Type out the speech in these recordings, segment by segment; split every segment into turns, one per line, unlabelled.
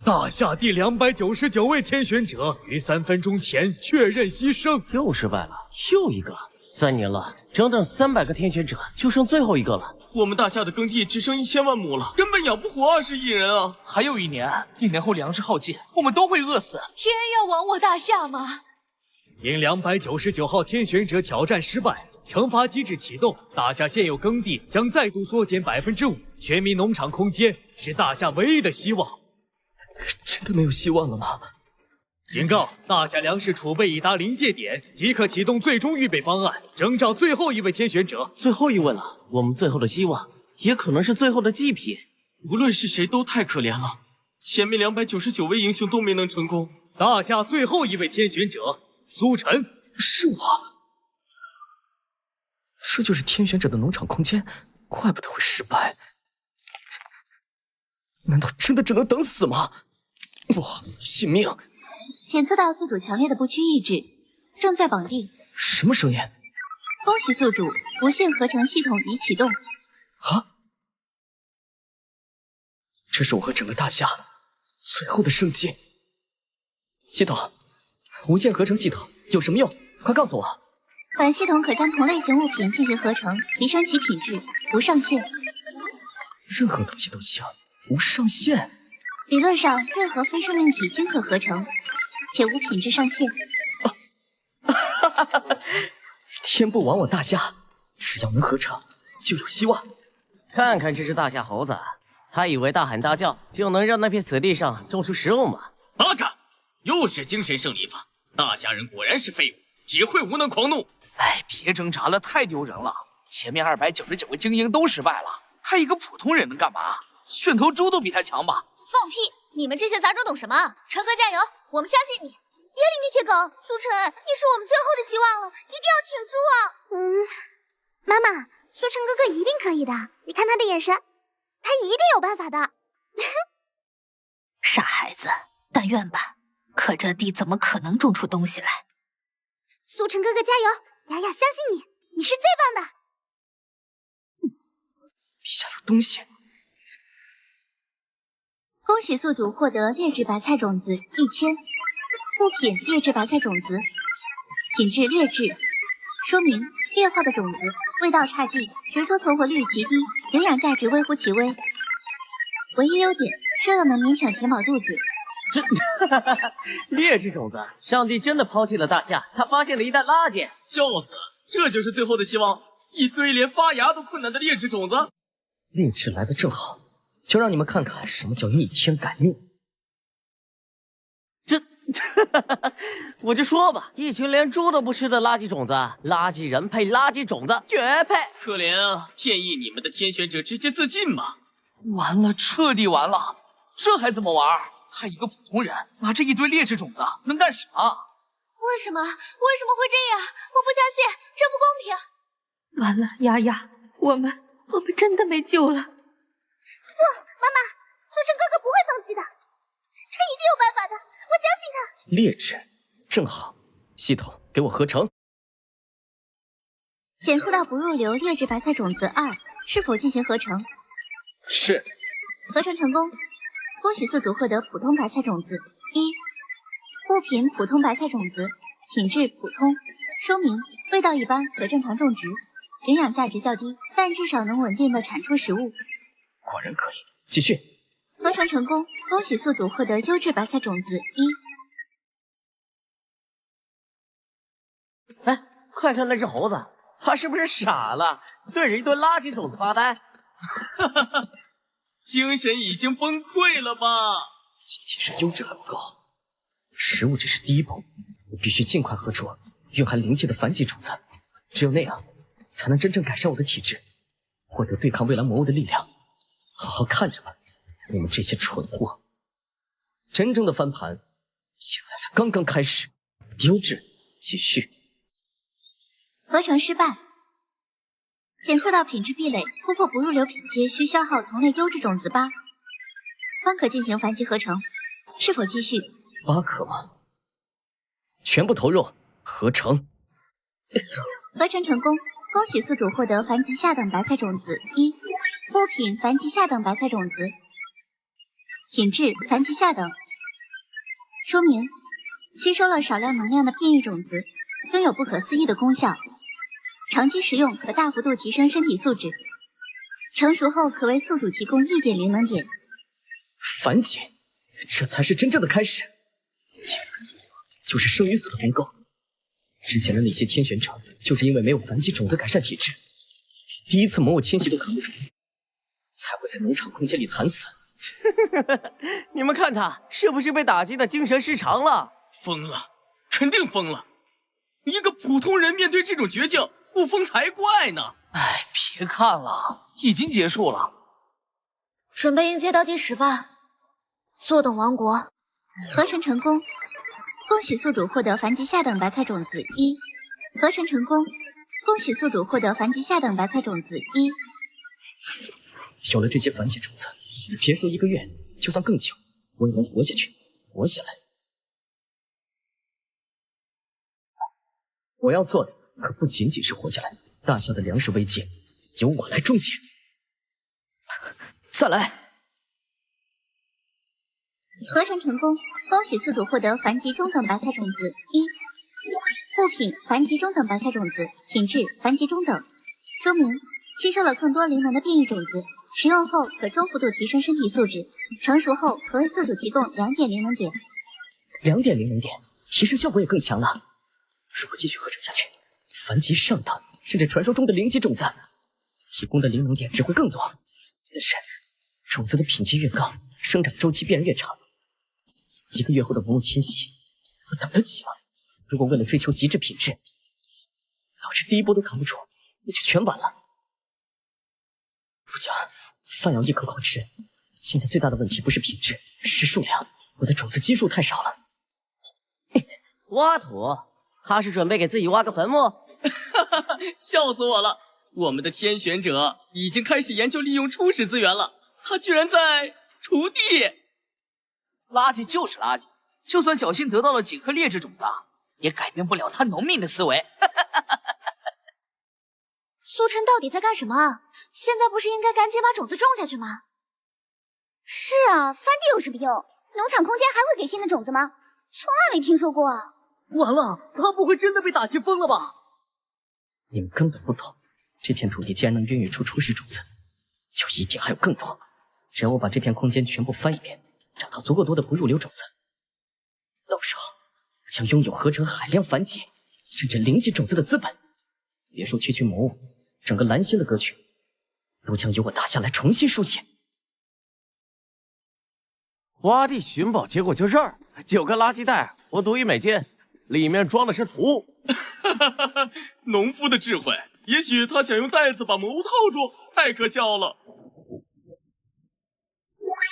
大夏第299位天选者于3分钟前确认牺牲，
又失败了，又一个。3年了，整整300个天选者，就剩最后一个了。
我们大夏的耕地只剩1000万亩了，根本养不活20亿人啊！
还有1年，1年后粮食耗尽，我们都会饿死。
天要亡我大夏吗？
因299号天选者挑战失败，惩罚机制启动，大夏现有耕地将再度缩减5%，全民农场空间是大夏唯一的希望。
真的没有希望了吗？
警告：大夏粮食储备已达临界点，即刻启动最终预备方案，征召最后一位天选者。
最后一位了，我们最后的希望，也可能是最后的祭品。
无论是谁都太可怜了，前面299位英雄都没能成功。
大夏最后一位天选者苏晨，
是我。这就是天选者的农场空间，怪不得会失败。难道真的只能等死吗？我信命！
检测到宿主强烈的不屈意志，正在绑定。
什么声音？
恭喜宿主，无限合成系统已启动。
啊！这是我和整个大夏最后的生机。系统，无限合成系统有什么用？快告诉我。
本系统可将同类型物品进行合成，提升其品质，无上限。
任何东西都行，无上限。
理论上，任何非生命体均可合成，且无品质上限。
天不亡我大夏，只要能合成，就有希望。
看看这只大夏猴子，他以为大喊大叫就能让那片死地上种出食物吗？
八嘎！又是精神胜利法，大夏人果然是废物，只会无能狂怒。
哎，别挣扎了，太丢人了。前面299位精英都失败了，他一个普通人能干嘛？炫头猪都比他强吧？
放屁！你们这些杂种懂什么？陈哥加油，我们相信你。别理那些梗，苏晨，你是我们最后的希望了，一定要挺住啊！
妈妈，苏晨哥哥一定可以的，你看他的眼神，他一定有办法的。
傻孩子，但愿吧。可这地怎么可能种出东西来？
苏晨哥哥加油，雅雅相信你，你是最棒的。
地下有东西。
恭喜宿主获得劣质白菜种子1000，物品劣质白菜种子，品质劣质，说明劣化的种子，味道差劲，食出存活率极低，营养价值微乎其微。唯一优点，吃了能勉强填饱肚子。
劣质种子，上帝真的抛弃了大夏，他发现了一袋垃圾，
笑死了！这就是最后的希望，一堆连发芽都困难的劣质种子。劣质来的正好。就让你们看看什么叫逆天改命。
我就说吧，一群连猪都不吃的垃圾种子，垃圾人配垃圾种子，绝配！
可怜啊，建议你们的天选者直接自尽吧。
完了，彻底完了，这还怎么玩？他一个普通人，拿着一堆劣质种子能干什么？
为什么会这样？我不相信，这不公平！
完了，丫丫，我们真的没救了。
不，妈妈，苏晨哥哥不会放弃的，他一定有办法的，我相信他。
劣质，正好，系统给我合成。
检测到不入流劣质白菜种子2，是否进行合成？
是。
合成成功，恭喜宿主获得普通白菜种子1，物品普通白菜种子，品质普通，说明味道一般，可正常种植，营养价值较低，但至少能稳定的产出食物。
果然可以，继续。
合成成功，恭喜宿主获得优质白菜种子
1。哎，快看那只猴子，它是不是傻了？对着一堆垃圾种子发呆。
哈哈哈，精神已经崩溃了吧？仅仅是优质还不够，食物只是第一步，我必须尽快合出蕴含灵气的反击种子，只有那样，才能真正改善我的体质，获得对抗未来魔物的力量。好好看着吧，你们这些蠢货！真正的翻盘，现在才刚刚开始。优质，继续。
合成失败，检测到品质壁垒，突破不入流品阶需消耗同类优质种子8，方可进行繁殖合成。是否继续
？8颗吗？全部投入合成。
合成成功，恭喜宿主获得繁殖下等白菜种子1，物品繁殖下等白菜种子，品质凡级下等。说明：吸收了少量能量的变异种子，拥有不可思议的功效，长期食用可大幅度提升身体素质，成熟后可为宿主提供1.0能点。
凡级，这才是真正的开始。就是生与死的鸿沟。之前的那些天选者，就是因为没有凡级种子改善体质，第一次魔物侵袭都扛不住，才会在农场空间里惨死。
你们看他是不是被打击的精神失常了？
疯了，肯定疯了！一个普通人面对这种绝境，不疯才怪呢！哎，别看了，已经结束了。
准备迎接倒计时吧，坐等王国。
合成成功，恭喜宿主获得凡级下等白菜种子1。合成成功，恭喜宿主获得凡级下等白菜种子1。
有了这些凡级种子，别说1个月，就算更久，我也能活下去，活下来。我要做的可不仅仅是活下来，大夏的粮食危机由我来终结。再来。
合成成功，恭喜宿主获得凡级中等白菜种子1。物品凡级中等白菜种子，品质凡级中等。说明：吸收了更多灵能的变异种子，食用后可中幅度提升身体素质，成熟后可为宿主提供2.0能点。
2.0能点，提升效果也更强了。如果继续合成下去，凡级上等甚至传说中的灵级种子提供的灵能点只会更多。但是种子的品级越高，生长周期便越长。1个月后的魔物侵袭，我等得起吗？如果为了追求极致品质，导致第一波都扛不住，那就全完了。不行，饭要一口口吃。现在最大的问题不是品质，是数量。我的种子基数太少了。
挖土？他是准备给自己挖个坟墓？
笑死我了！我们的天选者已经开始研究利用初始资源了，他居然在锄地！垃圾就是垃圾，就算侥幸得到了几颗劣质种子，也改变不了他农民的思维。
苏晨到底在干什么？现在不是应该赶紧把种子种下去吗？
是啊，翻地有什么用？农场空间还会给新的种子吗？从来没听说过啊！
完了，他不会真的被打气疯了吧？
你们根本不懂，这片土地既然能孕育出初始种子，就一定还有更多。只要我把这片空间全部翻一遍，找到足够多的不入流种子，到时候将拥有合成海量凡级甚至灵级种子的资本。别说区区魔物，整个蓝星的格局都将由我大夏来重新书写。
挖地寻宝，结果就这儿，9个垃圾袋，我赌1美金，里面装的是土。
农夫的智慧，也许他想用袋子把魔物套住，太可笑了。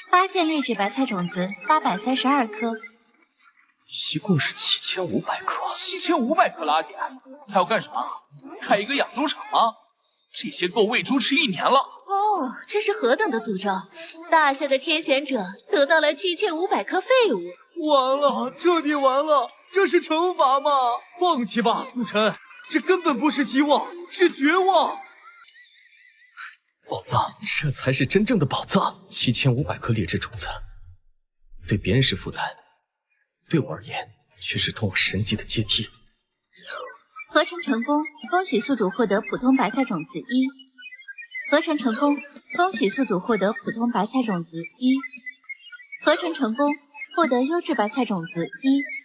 发现劣质白菜种子832颗，
一共是7500颗。
7500颗垃圾，他要干什么？开一个养猪场吗？这些够喂猪吃1年了。
哦，这是何等的诅咒！大夏的天选者得到了7500颗废物。
完了，彻底完了！这是惩罚吗？放弃吧，苏晨，这根本不是希望，是绝望。
宝藏，这才是真正的宝藏。7500颗劣质种子，对别人是负担，对我而言却是通往神级的阶梯。
合成成功，恭喜宿主获得普通白菜种子1。合成成功，恭喜宿主获得普通白菜种子1。合成成功，获得优质白菜种子1。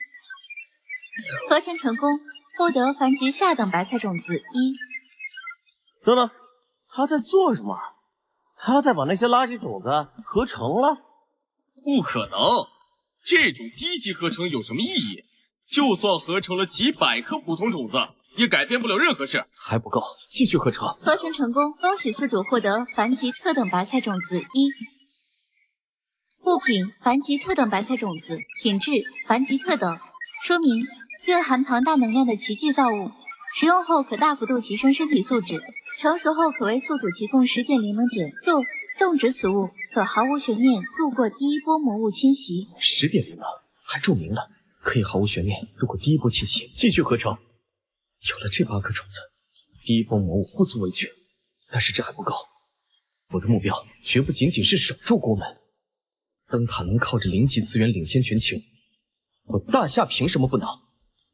合成成功，获得凡级下等白菜种子1。
等等，他在做什么？他在把那些垃圾种子合成了？
不可能，这种低级合成有什么意义？就算合成了几百颗普通种子，也改变不了任何事。
还不够，继续合成。
合成成功，恭喜宿主获得凡级特等白菜种子1。物品凡级特等白菜种子，品质凡级特等。说明：蕴含庞大能量的奇迹造物，食用后可大幅度提升身体素质，成熟后可为宿主提供10.0能点。注：种植此物可毫无悬念度过第一波魔物侵袭。
10.0能，还注明了可以毫无悬念度过第一波侵袭。继续合成。有了这8颗种子，第一波魔物不足为惧。但是这还不够，我的目标绝不仅仅是守住国门，灯塔能靠着灵级资源领先全球，我大夏凭什么不能？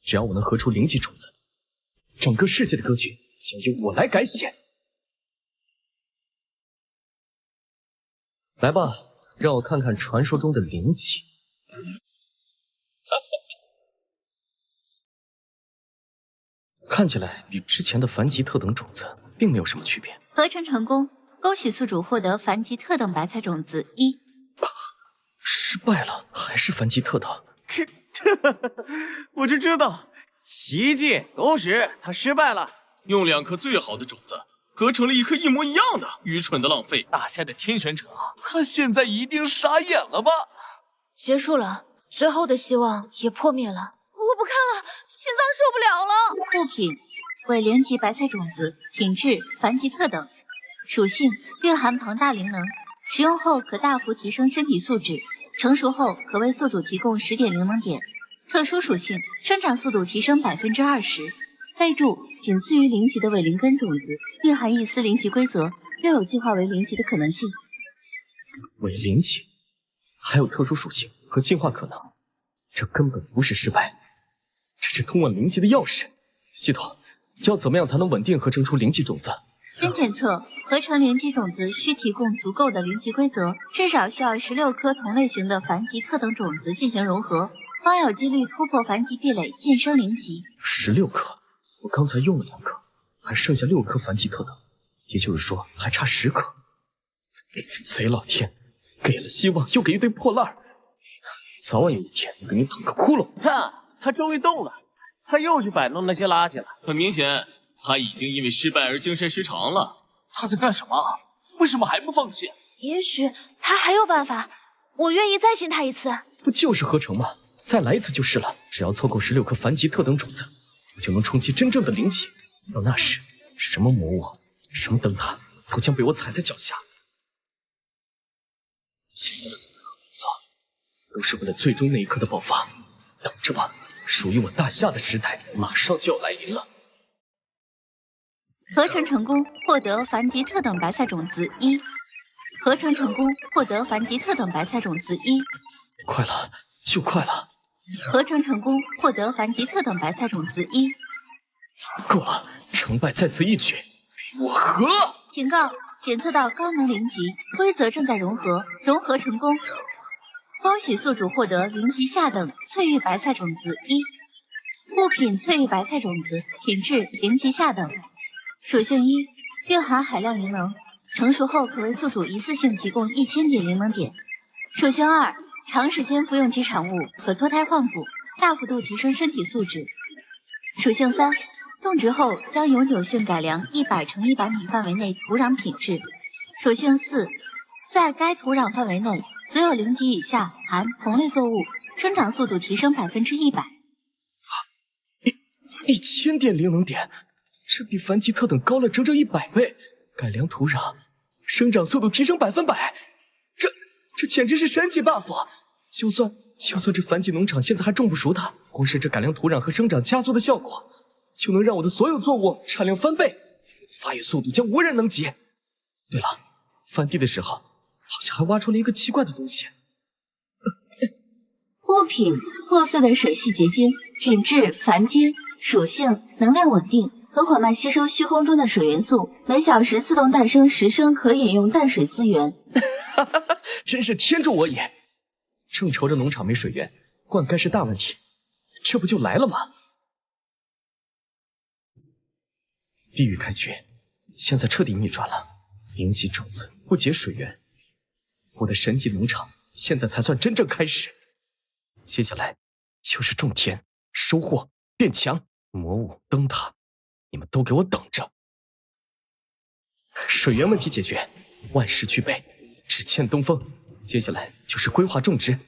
只要我能合出灵级种子，整个世界的格局将由我来改写。来吧，让我看看传说中的灵级。看起来比之前的凡级特等种子并没有什么区别。
合成成功，恭喜宿主获得凡级特等白菜种子1。
失败了，还是凡级特等。
我就知道，奇迹都是他失败了。
用2颗最好的种子合成了1颗一模一样的，愚蠢的浪费。
大夏的天选者，他现在一定傻眼了吧？
结束了，最后的希望也破灭了。我不看了，心脏受不了了。
物品为灵级白菜种子，品质凡级特等，属性蕴含庞大灵能，使用后可大幅提升身体素质，成熟后可为宿主提供10点灵能点。特殊属性生长速度提升20%。备注：仅次于灵级的伪灵根种子，蕴含一丝灵级规则，又有进化为灵级的可能性。
伪灵级，还有特殊属性和进化可能，这根本不是失败，这是通往灵级的钥匙。系统，要怎么样才能稳定合成出灵级种子？
经检测，合成灵级种子需提供足够的灵级规则，至少需要16颗同类型的凡级特等种子进行融合，方有几率突破凡级壁垒，晋升灵级。
16颗，我刚才用了2颗，还剩下6颗凡级特等，也就是说还差10颗。贼老天，给了希望又给一堆破烂儿，早晚有一天给你捅个窟窿。
他终于动了，他又去摆弄那些垃圾了。
很明显，他已经因为失败而精神失常了。
他在干什么？为什么还不放弃？
也许他还有办法，我愿意再信他一次。
不就是合成吗？再来一次就是了。只要凑够16颗凡级特等种子，我就能冲击真正的灵级。到那时，什么魔物，什么灯塔，都将被我踩在脚下。现在的造，都是为了最终那一刻的爆发。等着吧，属于我大夏的时代马上就要来临了。
合成成功，获得凡级特等白菜种子1。合成成功，获得凡级特等白菜种子1。
快了，就快了。
合成成功，获得凡级特等白菜种子1。
够了，成败在此一举。我合！
警告，检测到高能灵级，规则正在融合，融合成功。恭喜宿主获得灵级下等翠玉白菜种子1。物品翠玉白菜种子，品质灵级下等，属性1，蕴含海量灵能，成熟后可为宿主一次性提供1000点灵能点。属性2，长时间服用其产物可脱胎换骨，大幅度提升身体素质。属性3，种植后将永久性改良100乘100米范围内土壤品质。属性4，在该土壤范围内，所有0级以下含同类作物生长速度提升100%。
1000点灵能点，这比凡级特等高了整整100倍。改良土壤，生长速度提升100%，这简直是神级 buff！ 就算这凡级农场现在还种不熟它，光是这改良土壤和生长加速的效果，就能让我的所有作物产量翻倍，发育速度将无人能及。对了，翻地的时候好像还挖出了一个奇怪的东西。
物品破碎的水系结晶，品质凡阶，属性能量稳定，可缓慢吸收虚空中的水元素，每小时自动诞生10升可饮用淡水资源。
真是天助我也！正愁着农场没水源，灌溉是大问题，这不就来了吗？地狱开掘，现在彻底逆转了。灵级种子不结水源，我的神级农场现在才算真正开始。接下来就是种田、收获、变强、魔物、灯塔，你们都给我等着！水源问题解决，万事俱备，只欠东风。接下来就是规划种植，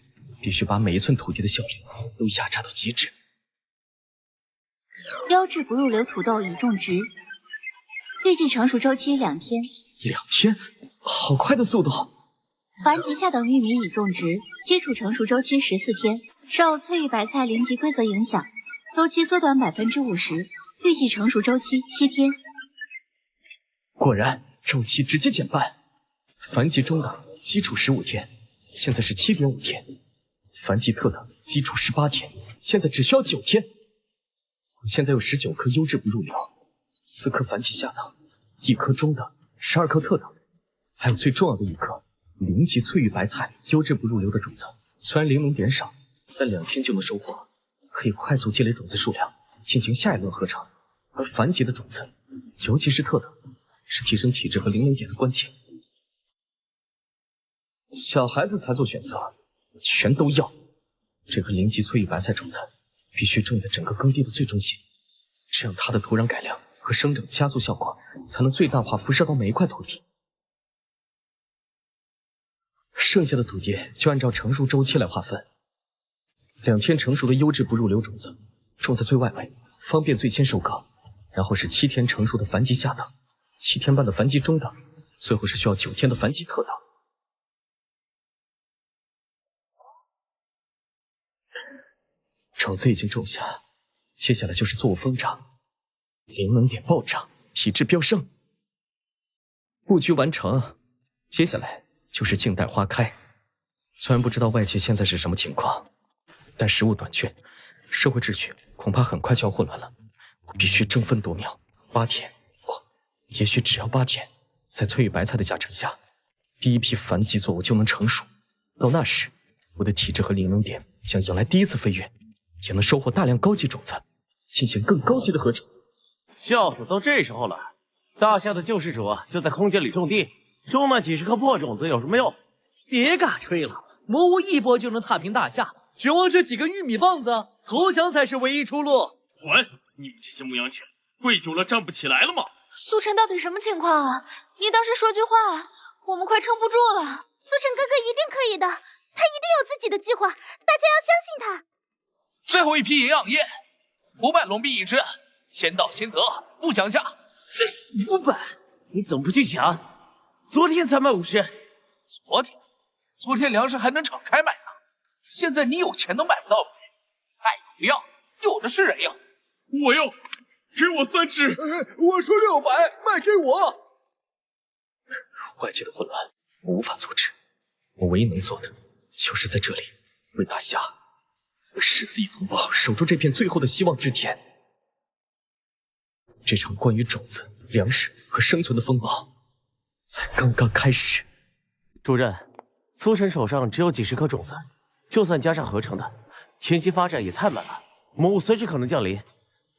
必须把每一寸土地的效率都压榨到极致。
优质不入流土豆已种植，预计成熟周期2天。
2天？好快的速度！
凡级下等玉米已种植，基础成熟周期14天。受翠玉白菜灵级规则影响，周期缩短50%，预计成熟周期7天。
果然，周期直接减半。凡级中档基础15天，
现在是7.5天，繁殖特等基础18天，现在只需要9天。现在有19颗优质不入流，4颗繁殖下等，1颗中等，12颗特等，还有最重要的1颗0级翠玉白菜优质不入流的种子。虽然玲珑点少，但2天就能收获，可以快速积累种子数量，进行下一轮合成。而繁殖的种子，尤其是特等，是提升体质和灵能点的关键。小孩子才做选择，全都要。这颗0级翠玉白菜种子必须种在整个耕地的最中心，这样它的土壤改良和生长加速效果才能最大化辐射到每一块土地。剩下的土地就按照成熟周期来划分，2天成熟的优质不入流种子种在最外围，方便最先收割。然后是7天成熟的繁殖下等，7天半的繁殖中等，最后是需要9天的繁殖特等。种子已经种下，接下来就是作物疯长，灵能点暴涨，体质飙升。布局完成，接下来就是静待花开。虽然不知道外界现在是什么情况，但食物短缺，社会秩序恐怕很快就要混乱了。我必须争分夺秒，8天，也许只要8天，在翠玉白菜的加成下，第一批繁殖作物就能成熟。到那时，我的体质和灵能点将迎来第一次飞跃，也能收获大量高级种子，进行更高级的合成。
笑死，都这时候了，大夏的救世主就在空间里种地，种那几十颗破种子有什么用？
别尬吹了，魔物一波就能踏平大夏，指望这几个玉米棒子，投降才是唯一出路。
滚！你们这些牧羊犬，跪久了站不起来了吗？
苏晨到底什么情况啊？你倒是说句话，我们快撑不住了。
苏晨哥哥一定可以的，他一定有自己的计划，大家要相信他。
最后一批营养液，500龙币一只，先到先得，不讲价。
500？你怎么不去抢？昨天才卖50。
昨天粮食还能敞开卖呢，现在你有钱都买不到米，爱有不要，有的是人要。
我要，给我3只。
我说600，卖给我。
外界的混乱我无法阻止，我唯一能做的就是在这里为大夏和14亿同胞守住这片最后的希望之田。这场关于种子、粮食和生存的风暴才刚刚开始。
主任，苏晨手上只有几十颗种子，就算加上合成的，前期发展也太慢了，魔物随时可能降临。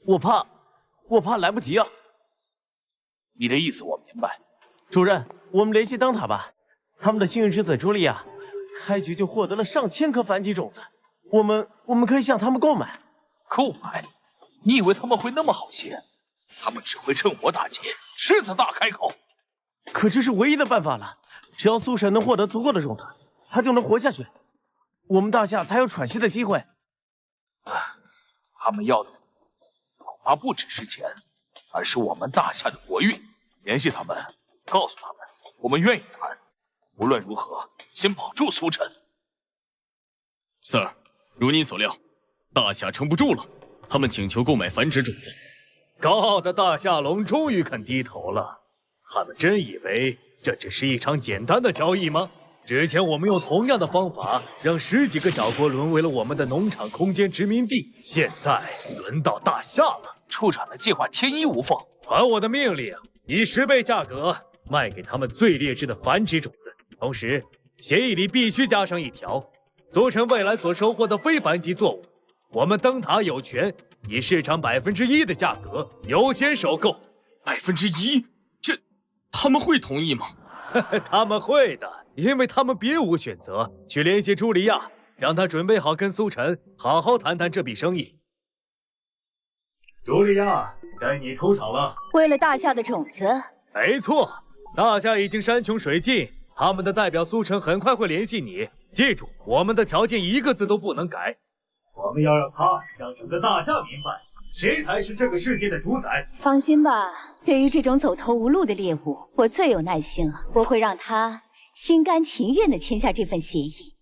我怕来不及啊！
你的意思我明白。
主任，我们联系灯塔吧。他们的幸运之子茱莉亚，开局就获得了上千颗繁殖种子，我们可以向他们购买。
购买？你以为他们会那么好心？他们只会趁火打劫，狮子大开口。
可这是唯一的办法了，只要苏神能获得足够的种子，他就能活下去，我们大夏才有喘息的机会。
他们要的恐怕不只是钱，而是我们大夏的国运。联系他们，告诉他们，我们愿意谈。无论如何，先保住苏晨。
Sir， 如你所料，大夏撑不住了，他们请求购买繁殖种子。
高傲的大夏龙终于肯低头了。他们真以为这只是一场简单的交易吗？之前我们用同样的方法让10几个小国沦为了我们的农场空间殖民地，现在轮到大夏了。
出产的计划天衣无缝。
传我的命令，以10倍价格卖给他们最劣质的繁殖种子，同时协议里必须加上一条：苏晨未来所收获的非繁殖作物，我们灯塔有权以市场1%的价格优先收购。
1%？这他们会同意吗？
他们会的，因为他们别无选择。去联系茱莉亚，让她准备好跟苏晨好好谈谈这笔生意。茱莉亚，该你出场了。
为了大夏的种子。
没错，大夏已经山穷水尽，他们的代表苏晨很快会联系你。记住，我们的条件一个字都不能改。我们要让他让整个大夏明白，谁才是这个世界的主宰。
放心吧，对于这种走投无路的猎物，我最有耐心了。我会让他心甘情愿地签下这份协议。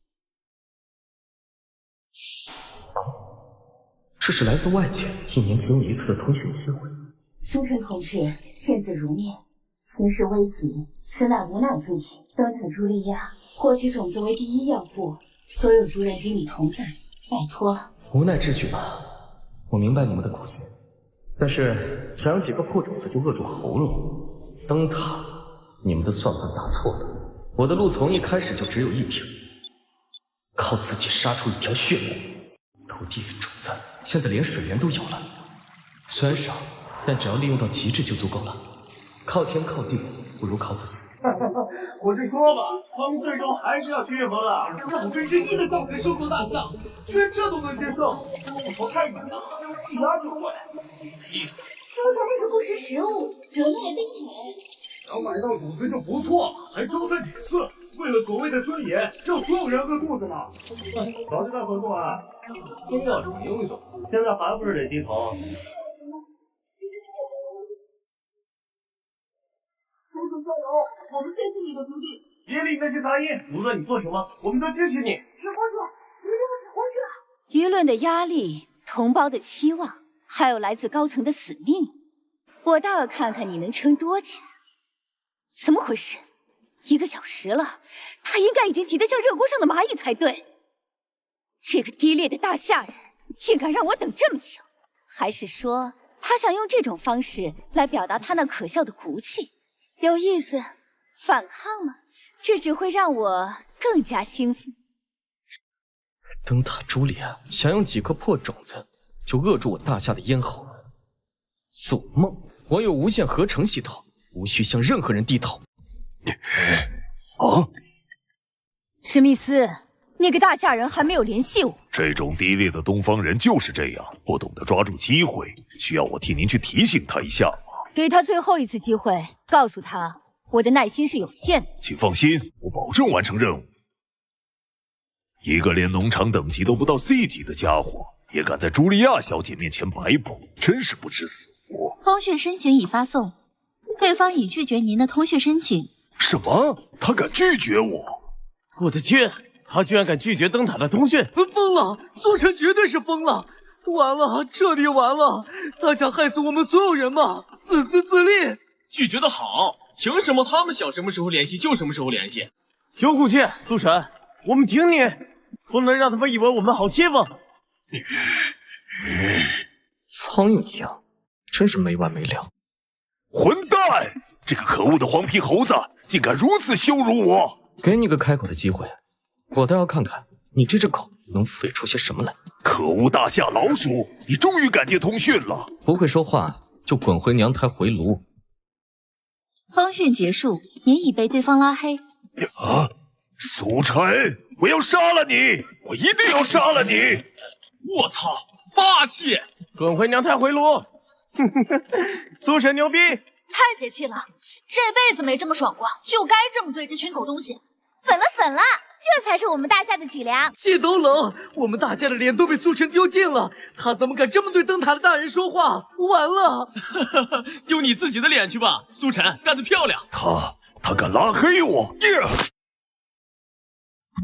这是来自外界1年只有1次的通讯机会。
苏晨同志见字如面，形势危急，实乃无奈之举。多此茱莉亚，获取种子为第一要务，所有族人与你同在，拜托了。
无奈之举吧，我明白你们的苦劝，但是想要几个破种子就扼住喉咙，灯塔，你们的算盘打错了。我的路从一开始就只有一条，靠自己杀出一条血路。土地的种子现在连水源都有了，虽然少，但只要利用到极致就足够了。靠天靠地，不如靠自己。
我是说吧，他们最终还是要均衡的。5分之1的种子收购大象，居然这都能接受，我太难了，一压就坏。
收下这个不食食物，惹怒了灯塔。
能买到种子就不错，还招三惹四，为了所谓的尊严，让所有人饿肚子吗？早就在合作啊，非要逞英雄，现在还不是得低头？
叔叔加油，我们相信你的徒弟。
别理那些杂音，无论你做什么，我们都支持你。
指挥者，一定要指挥者。
舆论的压力，同胞的期望，还有来自高层的死命，我倒要看看你能撑多久。怎么回事？1个小时了，他应该已经急得像热锅上的蚂蚁才对。这个低劣的大夏人，竟敢让我等这么久，还是说他想用这种方式来表达他那可笑的骨气？有意思，反抗吗？这只会让我更加兴奋。
灯塔朱莉亚想用几颗破种子就扼住我大夏的咽喉，做梦！我有无限合成系统，无需向任何人低头。
史密斯，那个大夏人还没有联系我。
这种低劣的东方人就是这样，不懂得抓住机会，需要我替您去提醒他一下吗？
给他最后一次机会，告诉他我的耐心是有限的。
请放心，我保证完成任务。一个连农场等级都不到 C 级的家伙，也敢在茱莉亚小姐面前摆谱，真是不知死活。
通讯申请已发送，对方已拒绝您的通讯申请。
什么？他敢拒绝我？
我的天，他居然敢拒绝灯塔的通讯！
疯了！苏晨绝对是疯了！完了，彻底完了！他想害死我们所有人吗？自私自利！
拒绝的好，凭什么他们想什么时候联系就什么时候联系？
有骨气，苏晨，我们挺你，不能让他们以为我们好欺负。
苍蝇一样，真是没完没了！
混蛋！这个可恶的黄皮猴子，竟敢如此羞辱我！
给你个开口的机会，我倒要看看你这只狗能吠出些什么来。
可恶大夏老鼠，你终于敢接通讯了！
不会说话就滚回娘胎回炉。
通讯结束，您已被对方拉黑。
啊！苏晨，我要杀了你！我一定要杀了你！
我操，霸气！
滚回娘胎回炉！苏晨牛逼！
太解气了，这辈子没这么爽过，就该这么对这群狗东西。粉了粉了，这才是我们大夏的脊梁。
气都冷，我们大夏的脸都被苏晨丢尽了，他怎么敢这么对灯塔的大人说话？完了！
丢你自己的脸去吧，苏晨，干得漂亮！
他敢拉黑我！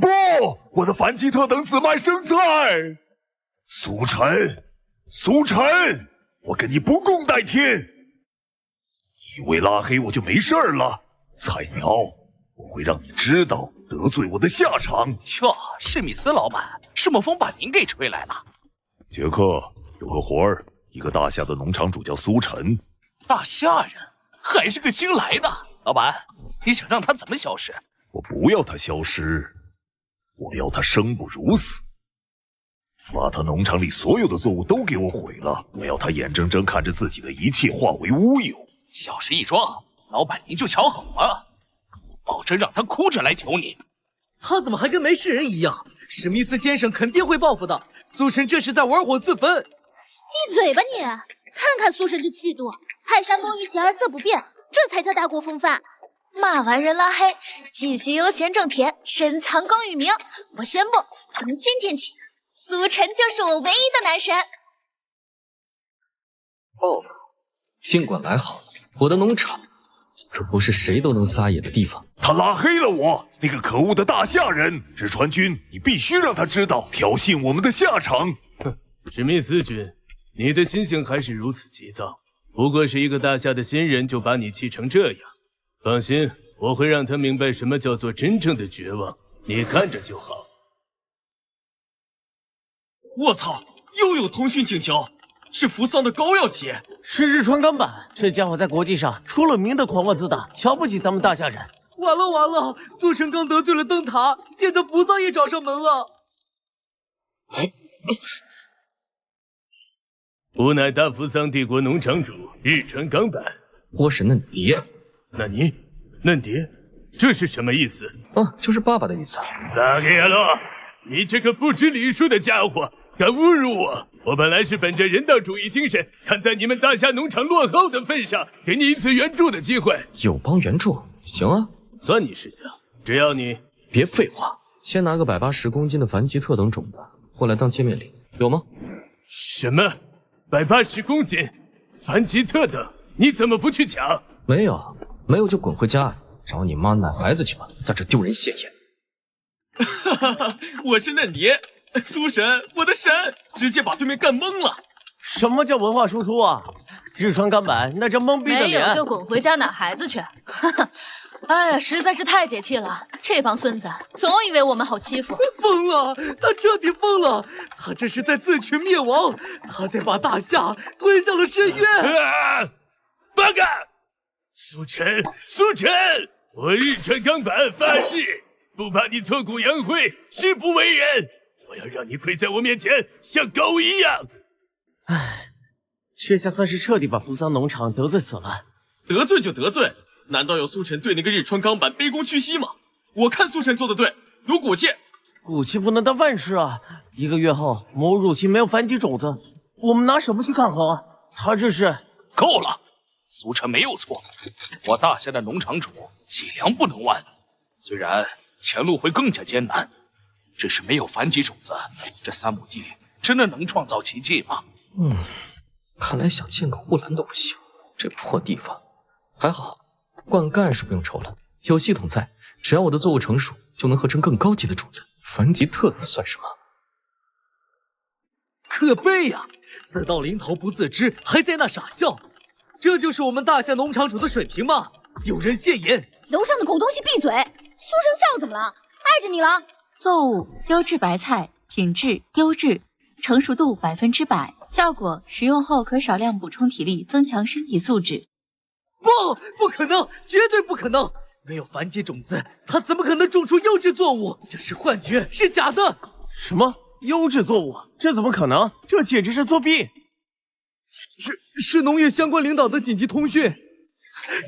不，我的反击特等紫麦生菜！苏晨，苏晨，我跟你不共戴天！以为拉黑我就没事了？菜鸟，我会让你知道得罪我的下场。
哟，史密斯老板，是么风把您给吹来了？
杰克，有个活儿，一个大夏的农场主叫苏晨。
大夏人，还是个新来的。老板，你想让他怎么消失？
我不要他消失，我要他生不如死。把他农场里所有的作物都给我毁了，我要他眼睁睁看着自己的一切化为乌有。
小事一桩，老板您就瞧好了，保证让他哭着来求你。
他怎么还跟没事人一样？史密斯先生肯定会报复的。苏晨这是在玩火自焚。
闭嘴吧你！看看苏晨这气度，泰山崩于前而色不变，这才叫大国风范。
骂完人拉黑，继续悠闲种田，深藏功与名。我宣布，从今天起，苏晨就是我唯一的男神。
报复，尽管来好了。我的农场可不是谁都能撒野的地方。
他拉黑了我，那个可恶的大夏人！日川君，你必须让他知道挑衅我们的下场。
哼，史密斯君，你的心性还是如此急躁。不过是一个大夏的新人，就把你气成这样。放心，我会让他明白什么叫做真正的绝望。你看着就好。
我操！又有通讯请求，是扶桑的膏药企业，
是日川钢板。这家伙在国际上出了名的狂妄自大，瞧不起咱们大夏人。
完了完了，苏晨刚得罪了灯塔，现在扶桑也找上门了。
吾乃大扶桑帝国农场主日川钢板。
我是嫩蝶。
那你嫩蝶，这是什么意思？
就是爸爸的意思。
拉给亚洛，你这个不知礼数的家伙，敢侮辱我！我本来是本着人道主义精神，看在你们大夏农场落后的份上，给你一次援助的机会。
友邦援助，行啊，
算你识相。只要你
别废话，先拿个180公斤的凡吉特等种子过来当见面礼，有吗？
什么？180公斤？凡吉特等？你怎么不去抢？
没有，没有就滚回家找你妈奶孩子去吧，在这丢人现眼。
我是嫩蝶，苏神，我的神，直接把对面干懵了。
什么叫文化输出啊？日川钢板那张懵逼的脸。
没有就滚回家奶孩子去。哎呀，实在是太解气了！这帮孙子总以为我们好欺负。
疯了，他彻底疯了！他这是在自取灭亡，他在把大夏推向了深渊。
八嘎！苏晨，苏晨，我日川钢板发誓，不怕你挫骨扬灰，誓不为人。我要让你跪在我面前，像狗一样。
唉，这下算是彻底把扶桑农场得罪死了。
得罪就得罪。难道要苏晨对那个日川钢板卑躬屈膝吗？我看苏晨做的对，有骨气。
骨气不能当饭吃啊！1个月后，魔物入侵没有反击种子，我们拿什么去抗衡啊？他这是
够了，苏晨没有错。我大夏的农场主脊梁不能弯，虽然前路会更加艰难，只是没有反击种子，这3亩地真的能创造奇迹吗？
看来想建个护栏都不行，这破地方。还好。灌溉是不用愁了，有系统在，只要我的作物成熟，就能合成更高级的种子。凡吉特等算什么？
可悲呀！死到临头不自知，还在那傻笑。这就是我们大夏农场主的水平吗？有人现眼！
楼上的狗东西闭嘴！苏成笑怎么了？碍着你了？
作物优质白菜，品质优质，成熟度100%，效果食用后可少量补充体力，增强身体素质。
不可能，绝对不可能！没有反击种子，他怎么可能种出优质作物？这是幻觉，是假的！
什么优质作物？这怎么可能？这简直是作弊！
是农业相关领导的紧急通讯。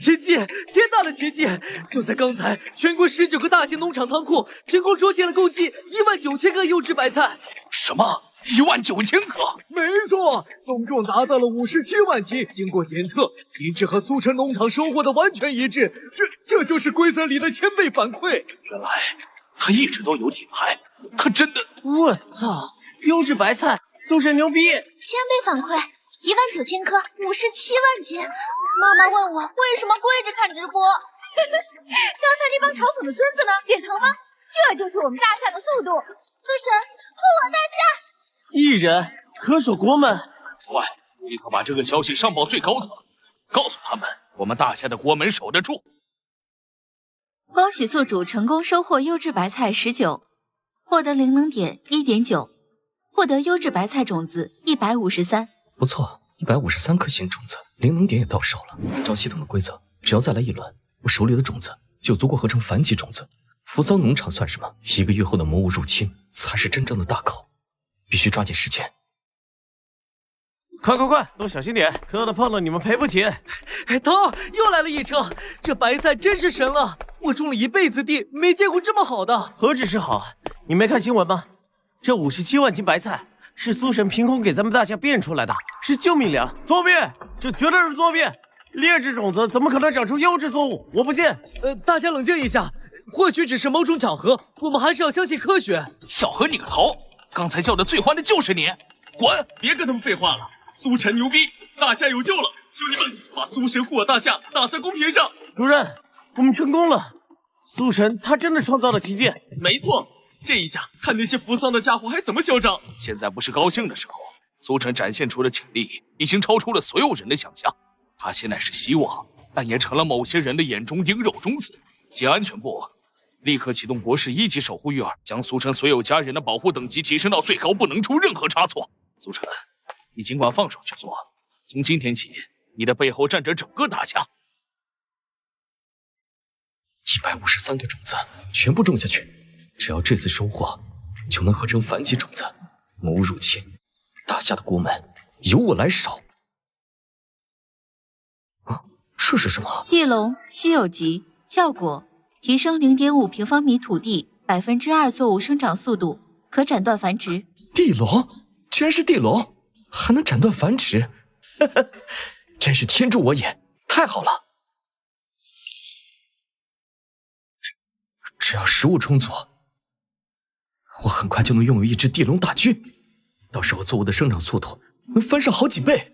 奇迹，天大的奇迹！就在刚才，全国19个大型农场仓库凭空出现了共计19000个优质白菜。
什么？19000个？
没错，总重达到了57万斤。经过检测，品质和苏城农场收获的完全一致。这就是规则里的1000倍反馈。
原来他一直都有底牌，可真的……
我操！优质白菜，苏神牛逼！1000
倍反馈，19000颗，57万斤。妈妈问我为什么跪着看直播，
刚才那帮嘲讽的孙子呢？脸疼吗？这就是我们大夏的速度。
苏神，护我大夏！
一人可守国门，
快，立刻把这个消息上报最高层，告诉他们我们大夏的国门守得住。
恭喜宿主成功收获优质白菜19，获得灵能点1.9，获得优质白菜种子153。
不错，153颗新种子，灵能点也到手了。按照系统的规则，只要再来一轮，我手里的种子就足够合成反击种子。扶桑农场算什么？1个月后的魔物入侵才是真正的大考。必须抓紧时间！
快，都小心点，磕了碰了你们赔不起。
头又来了一车，这白菜真是神了！我种了一辈子地，没见过这么好的。
何止是好，你没看新闻吗？这57万斤白菜是苏神凭空给咱们大夏变出来的，是救命粮！作弊，这绝对是作弊！劣质种子怎么可能长出优质作物？我不信！
大家冷静一下，或许只是某种巧合，我们还是要相信科学。
巧合你个头！刚才叫的最欢的就是你，滚！
别跟他们废话了，苏晨牛逼，大夏有救了！兄弟们，把苏神护我大夏打在公屏上！
主任，我们成功了！苏神他真的创造了奇迹。
没错，这一下看那些扶桑的家伙还怎么嚣张！
现在不是高兴的时候，苏晨展现出的潜力已经超出了所有人的想象。他现在是希望，但也成了某些人的眼中钉、肉中刺。接安全部，立刻启动博士1级守护育儿，将苏晨所有家人的保护等级提升到最高，不能出任何差错。苏晨，你尽管放手去做，从今天起，你的背后站着整个大家。
153个种子全部种下去，只要这次收获，就能合成反击种子。魔物入侵，大夏的国门由我来守。啊，这是什么？
地龙稀有级，效果提升0.5平方米土地2%作物生长速度，可斩断繁殖。
地龙，居然是地龙，还能斩断繁殖，真是天助我也！太好了！只要食物充足，我很快就能拥有一支地龙大军。到时候作物的生长速度能翻上好几倍。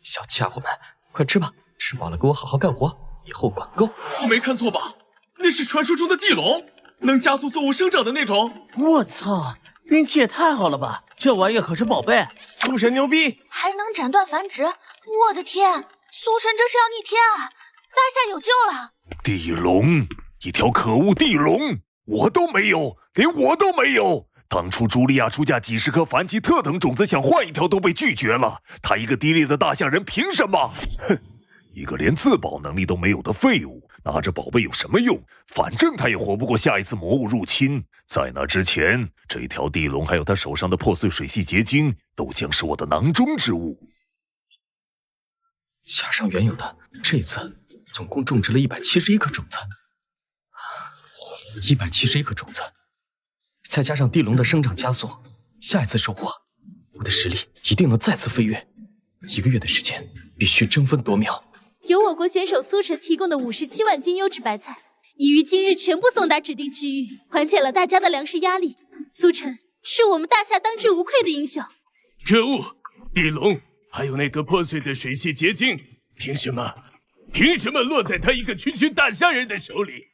小家伙们，快吃吧，吃饱了给我好好干活，以后管够。
我没看错吧？那是传说中的地龙，能加速作物生长的那种。
我操，运气也太好了吧！这玩意可是宝贝，苏神牛逼，
还能斩断繁殖！我的天，苏神这是要逆天啊！大夏有救了！
地龙，一条可恶地龙，我都没有，连我都没有。当初茱莉亚出价几十颗凡奇特等种子，想换一条都被拒绝了。他一个低劣的大夏人，凭什么？哼，一个连自保能力都没有的废物，拿着宝贝有什么用？反正他也活不过下一次魔物入侵。在那之前，这条地龙还有他手上的破碎水系结晶，都将是我的囊中之物。
加上原有的，这次总共种植了171颗种子。171颗种子。再加上地龙的生长加速，下一次收获，我的实力一定能再次飞跃。1个月的时间，必须争分夺秒。
由我国选手苏晨提供的57万斤优质白菜，已于今日全部送达指定区域，缓解了大家的粮食压力。苏晨是我们大夏当之无愧的英雄。
可恶，地龙，还有那个破碎的水系结晶，凭什么落在他一个区区大夏人的手里？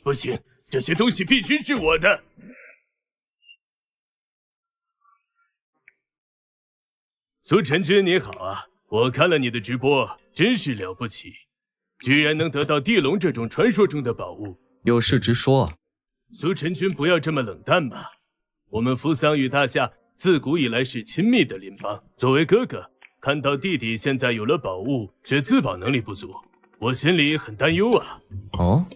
不行，这些东西必须是我的。苏晨君你好啊，我看了你的直播，真是了不起，居然能得到地龙这种传说中的宝物。
有事直说。
苏晨君不要这么冷淡嘛，我们扶桑与大夏自古以来是亲密的邻邦，作为哥哥，看到弟弟现在有了宝物，却自保能力不足，我心里很担忧啊。
哦，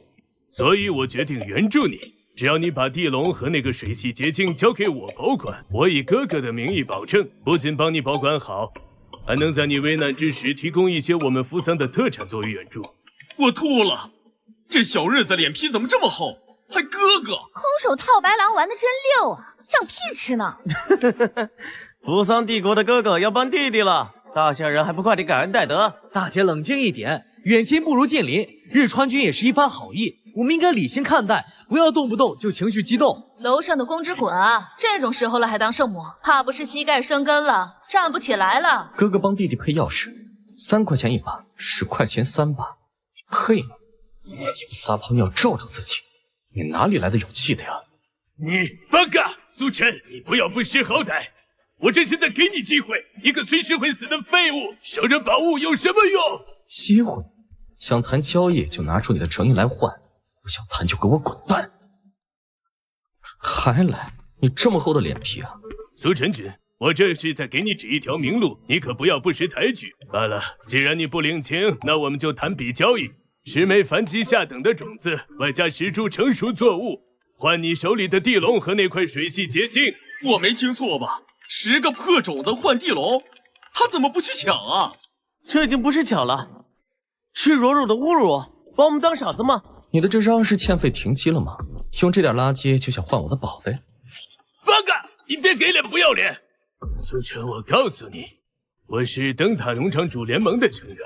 所以我决定援助你。只要你把地龙和那个水系结晶交给我保管，我以哥哥的名义保证，不仅帮你保管好，还能在你危难之时提供一些我们扶桑的特产作为援助。
我吐了，这小日子脸皮怎么这么厚？还哥哥，
空手套白狼玩的真溜啊，像屁吃呢！
扶桑帝国的哥哥要帮弟弟了，大夏人还不快点感恩戴德？
大姐冷静一点，远亲不如近邻，日川君也是一番好意，我们应该理性看待，不要动不动就情绪激动。
楼上的公之滚啊！这种时候了还当圣母，怕不是膝盖生根了，站不起来了。
哥哥帮弟弟配钥匙，3块钱一把，10块钱3把，你配吗？有撒泡尿罩住自己，你哪里来的勇气的呀？
你八嘎，苏晨，你不要不识好歹！我这是在给你机会，一个随时会死的废物，守着宝物有什么用？
机会？想谈交易就拿出你的诚意来换，不想谈就给我滚蛋！还来？你这么厚的脸皮啊！
苏晨君，我这是在给你指一条明路，你可不要不识抬举。罢了，既然你不领情，那我们就谈笔交易：10枚凡奇下等的种子，外加10株成熟作物，换你手里的地龙和那块水系结晶。
我没听错吧？10个破种子换地龙，他怎么不去抢啊？
这已经不是抢了，赤裸裸的侮辱，把我们当傻子吗？
你的智商是欠费停机了吗？用这点垃圾就想换我的宝贝？
八嘎，你别给脸不要脸！苏晨，我告诉你，我是灯塔农场主联盟的成员，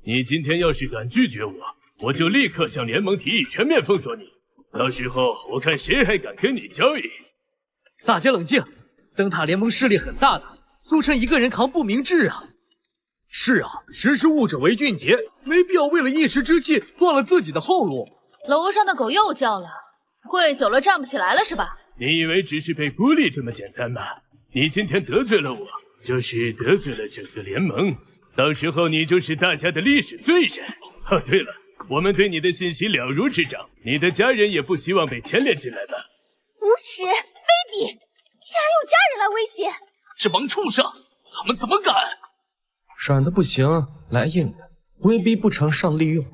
你今天要是敢拒绝我，我就立刻向联盟提议全面封锁你。到时候我看谁还敢跟你交易。
大家冷静，灯塔联盟势力很大的，苏晨一个人扛不明智啊。是啊，识时务者为俊杰，没必要为了一时之气断了自己的后路。
楼上的狗又叫了，跪久了站不起来了是吧？
你以为只是被孤立这么简单吗？你今天得罪了我，就是得罪了整个联盟，到时候你就是大夏的历史罪人。哦，对了，我们对你的信息了如指掌，你的家人也不希望被牵连进来的。
无耻，卑鄙，竟然用家人来威胁！
这帮畜生，他们怎么敢？
软的不行，来硬的，威逼不成上利用，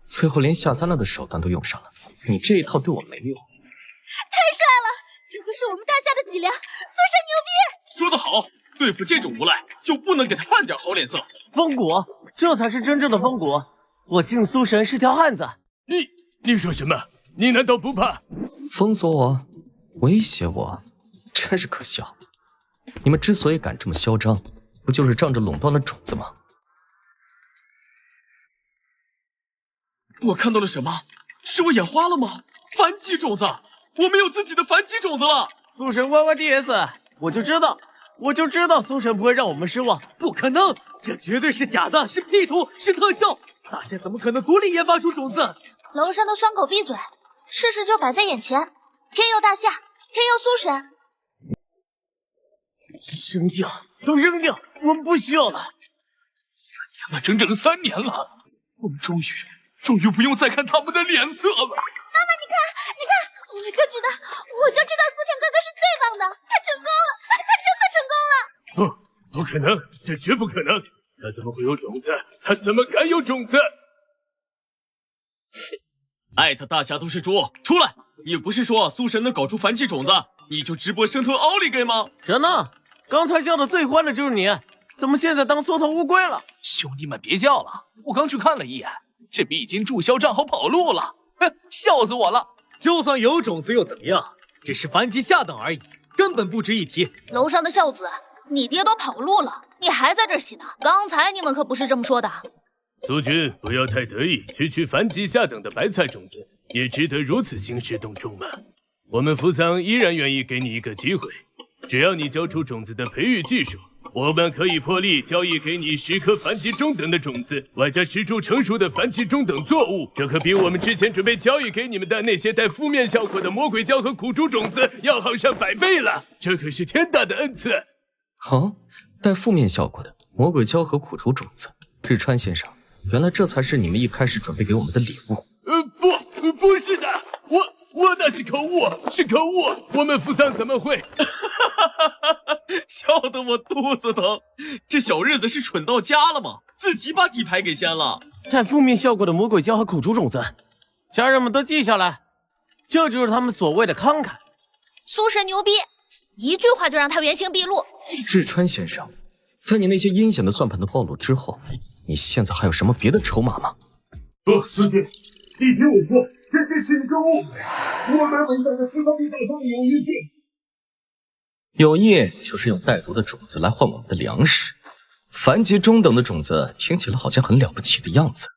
最后连下三滥的手段都用上了。你这一套对我没用。
太帅了，这就是我们大夏的脊梁，苏神牛逼！
说得好，对付这种无赖，就不能给他半点好脸色。
封谷，这才是真正的封谷。我敬苏神是条汉子。
你说什么？你难道不怕？
封锁我，威胁我，真是可笑。你们之所以敢这么嚣张，不就是仗着垄断了种子吗？
我看到了什么？是我眼花了吗？反击种子，我们有自己的反击种子了。
苏神 YYDS， 我就知道苏神不会让我们失望。
不可能，这绝对是假的，是 P 图，是特效。大夏怎么可能独立研发出种子？
楼上的酸狗闭嘴，事实就摆在眼前。天佑大夏，天佑苏神。
扔掉，都扔掉，我们不需要了。
3年了，整整3年了，我们终于不用再看他们的脸色了。
妈妈，你看，我就知道苏晨哥哥是最棒的，他成功了，他真的成功了。
不可能，这绝不可能！他怎么会有种子？他怎么敢有种子？
艾特大侠都是猪，出来！你不是说苏神能搞出反击种子，你就直播生吞奥利给吗？
人呢？刚才叫的最欢的就是你，怎么现在当缩头乌龟了？
兄弟们别叫了，我刚去看了一眼，这笔已经注销账号跑路了，笑死我了！
就算有种子又怎么样？只是反击下等而已，根本不值一提。
楼上的孝子，你爹都跑路了，你还在这儿洗呢？刚才你们可不是这么说的。
苏君，不要太得意，区区反击下等的白菜种子，也值得如此兴师动众吗？我们扶桑依然愿意给你一个机会，只要你交出种子的培育技术，我们可以破例交易给你10颗反击中等的种子，外加10株成熟的反击中等作物，这可比我们之前准备交易给你们的那些带负面效果的魔鬼椒和苦竹种子要好上100倍了，这可是天大的恩赐。
好，带负面效果的魔鬼椒和苦竹种子，日川先生，原来这才是你们一开始准备给我们的礼物。
不是的，我那是口误，我们扶桑怎么会？
笑得我肚子疼。这小日子是蠢到家了吗？自己把底牌给掀了。
带负面效果的魔鬼椒和苦竹种子，家人们都记下来，这就是他们所谓的慷慨。
苏神牛逼，一句话就让他原形毕露。
日川先生，在你那些阴险的算盘的暴露之后，你现在还有什么别的筹码吗？
苏君，你听我说，这是一个误会。我们伟大的扶桑地大宗的友谊性。
友谊就是用带毒的种子来换我们的粮食，凡级中等的种子听起来好像很了不起的样子。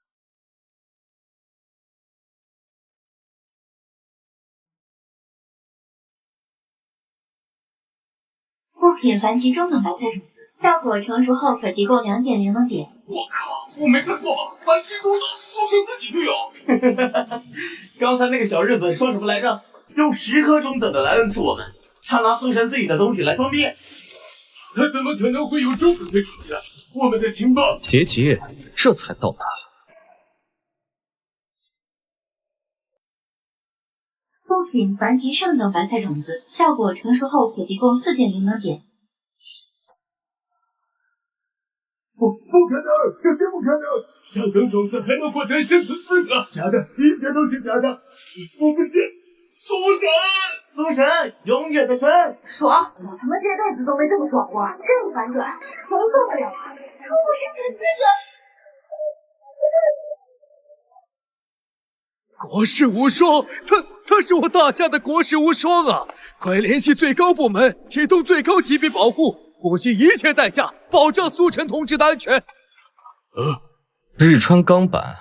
物品凡级中等白菜种子，效果成熟后可提供2点灵能点。
我靠，我没看错吧？凡级中等，苏神自己就有。
刚才那个小日子说什么来着？用10颗中等的来恩赐我们，他拿苏神自己的东西来装逼。
他怎么可能会有中等的种子？我们的情报……
别急，这才到哪？
物品凡级上等白菜种子，效果成熟后可提供4点灵能点。
不可能，这绝不可能！上等种子还能获得生存资格？假的，一切都是假的！我不是
苏神，永远的神，
爽！我他妈这辈子都没这么爽过，这么反转，谁受得了啊？出不生存资格！
国士无双，他是我大夏的国士无双啊！快联系最高部门，启动最高级别保护，不惜一切代价保障苏晨同志的安全。
日川钢板，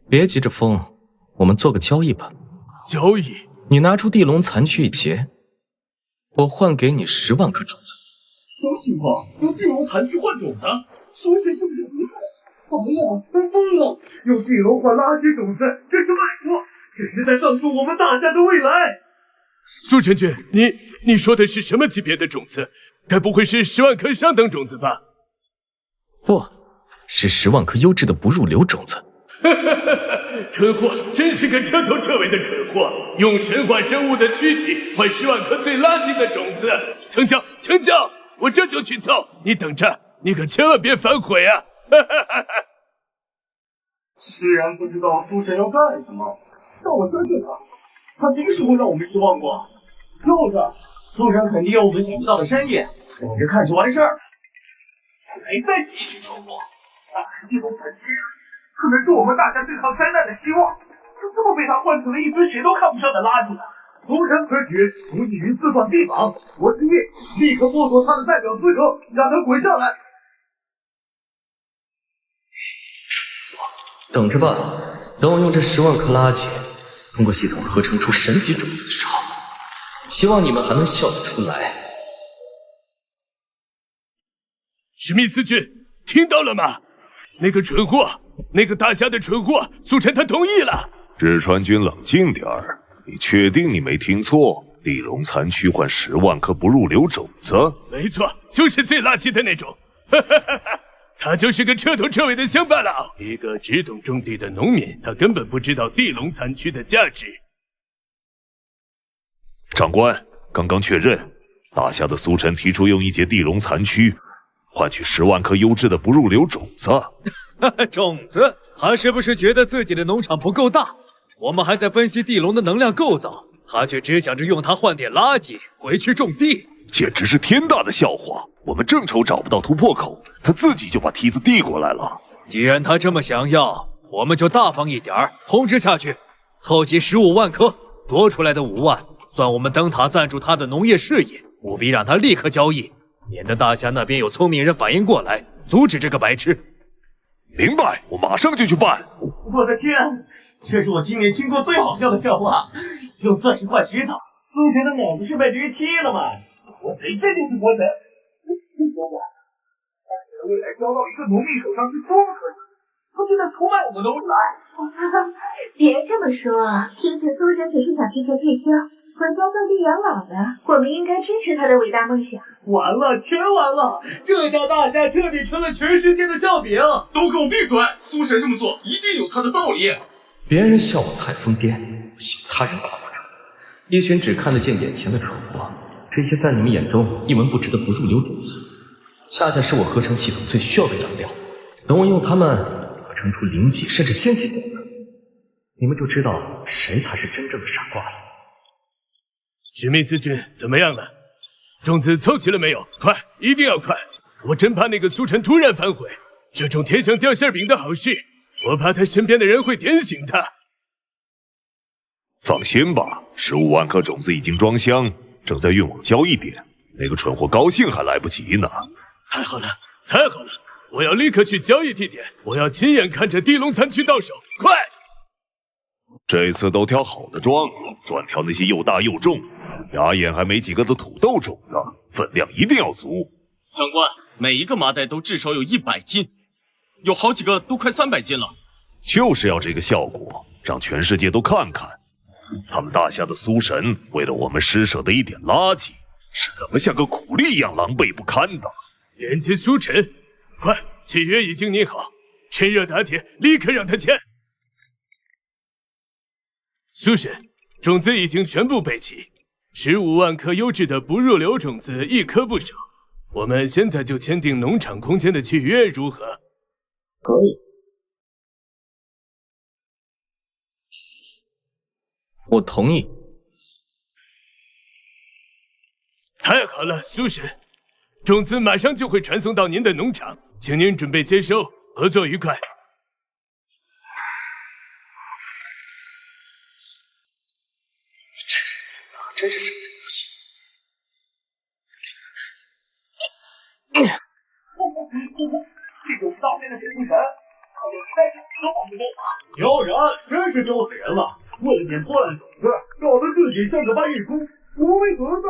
别急着封，我们做个交易吧。
交易？
你拿出地龙残躯一节，我换给你10万颗种子。
什么情况？用地龙残躯换种子？苏神是不是不对？疯了！用地龙换垃圾种子，这是卖国，这是在葬送我们大夏的未来。
苏晨君，你说的是什么级别的种子？该不会是10万颗上等种子吧？
不，是10万颗优质的不入流种子。
蠢货真是个彻头彻尾的蠢货，用神话生物的躯体换10万颗最垃圾的种子。成交，成交，我这就去凑，你等着，你可千万别反悔啊！哈哈哈哈。
虽然不知道苏神要干什么，但我相信他没时候让我们失望过。
就是，苏神肯定有我们想不到的山野，等着看就完事儿。
还在继续说话，地龙残躯可能是我们大家对抗灾难的希望，就这么被他换成了一堆谁都看不上的垃圾。苏神此举足以于四方地榜，我提议立刻剥夺他的代表资格，让他滚下来。
等着吧，等我用这10万颗垃圾通过系统合成出神级种子的时候，希望你们还能笑得出来。
史密斯君，听到了吗？那个蠢货，那个大侠的蠢货，苏晨他同意了。
日川君，冷静点儿，你确定你没听错？地龙残躯换10万颗不入流种子？
没错，就是最垃圾的那种。哈哈哈哈，他就是个彻头彻尾的乡巴佬，一个只懂种地的农民，他根本不知道地龙残躯的价值。
长官，刚刚确认，大侠的苏晨提出用一节地龙残躯换取10万颗优质的不入流种子。
种子？他是不是觉得自己的农场不够大？我们还在分析地龙的能量构造，他却只想着用它换点垃圾回去种地，
简直是天大的笑话！我们正愁找不到突破口，他自己就把梯子递过来了。
既然他这么想要，我们就大方一点，通知下去，凑齐15万颗，多出来的5万算我们灯塔赞助他的农业事业，务必让他立刻交易，免得大侠那边有聪明人反应过来，阻止这个白痴。
明白，我马上就去办。
我的天，这是我今年听过最好笑的笑话。用钻石换石头，苏晨的脑子是被驴踢了吗？
国贼，这就是国贼！听说过，他可能未来交到一个农民手上是多么可惜，他竟然出卖我们农来。
别这么说，听起苏神只是想提前退休，回家种地养老的，我们应该支持他的伟大梦想。
完了，全完了！这下大侠彻底成了全世界的笑柄。
都给我闭嘴！苏神这么做一定有他的道理。
别人笑我太疯癫，不喜他人夸不成。一群只看得见眼前的蠢货，这些在你们眼中一文不值的不入流种子，恰恰是我合成系统最需要的养料。等我用它们合成出0级甚至仙级种子，你们就知道谁才是真正的傻瓜了。
史密斯君，怎么样了？种子凑齐了没有？快，一定要快！我真怕那个苏晨突然反悔，这种天上掉馅饼的好事，我怕他身边的人会点醒他。
放心吧，15万颗种子已经装箱，正在运往交易点。那个蠢货高兴还来不及呢。
太好了，太好了！我要立刻去交易地点，我要亲眼看着地龙残躯到手！快！
这次都挑好的装，专挑那些又大又重、牙眼还没几个的土豆种子，分量一定要足。
长官，每一个麻袋都至少有100斤，有好几个都快300斤了。
就是要这个效果，让全世界都看看，他们大侠的苏神为了我们施舍的一点垃圾，是怎么像个苦力一样狼狈不堪的。
连接苏晨，快，契约已经拟好，趁热打铁，立刻让他签。苏神，种子已经全部备齐，15万颗优质的不入流种子，一颗不少。我们现在就签订农场空间的契约，如何？
可以。
我同意。
太好了，苏神，种子马上就会传送到您的农场，请您准备接收，合作愉快。
真是什么人不行。
这种倒霉的神神，他连开场都保不动啊！
丢人，真是丢死人了！为了点破烂种子，搞得自己像个搬运工，无为何在？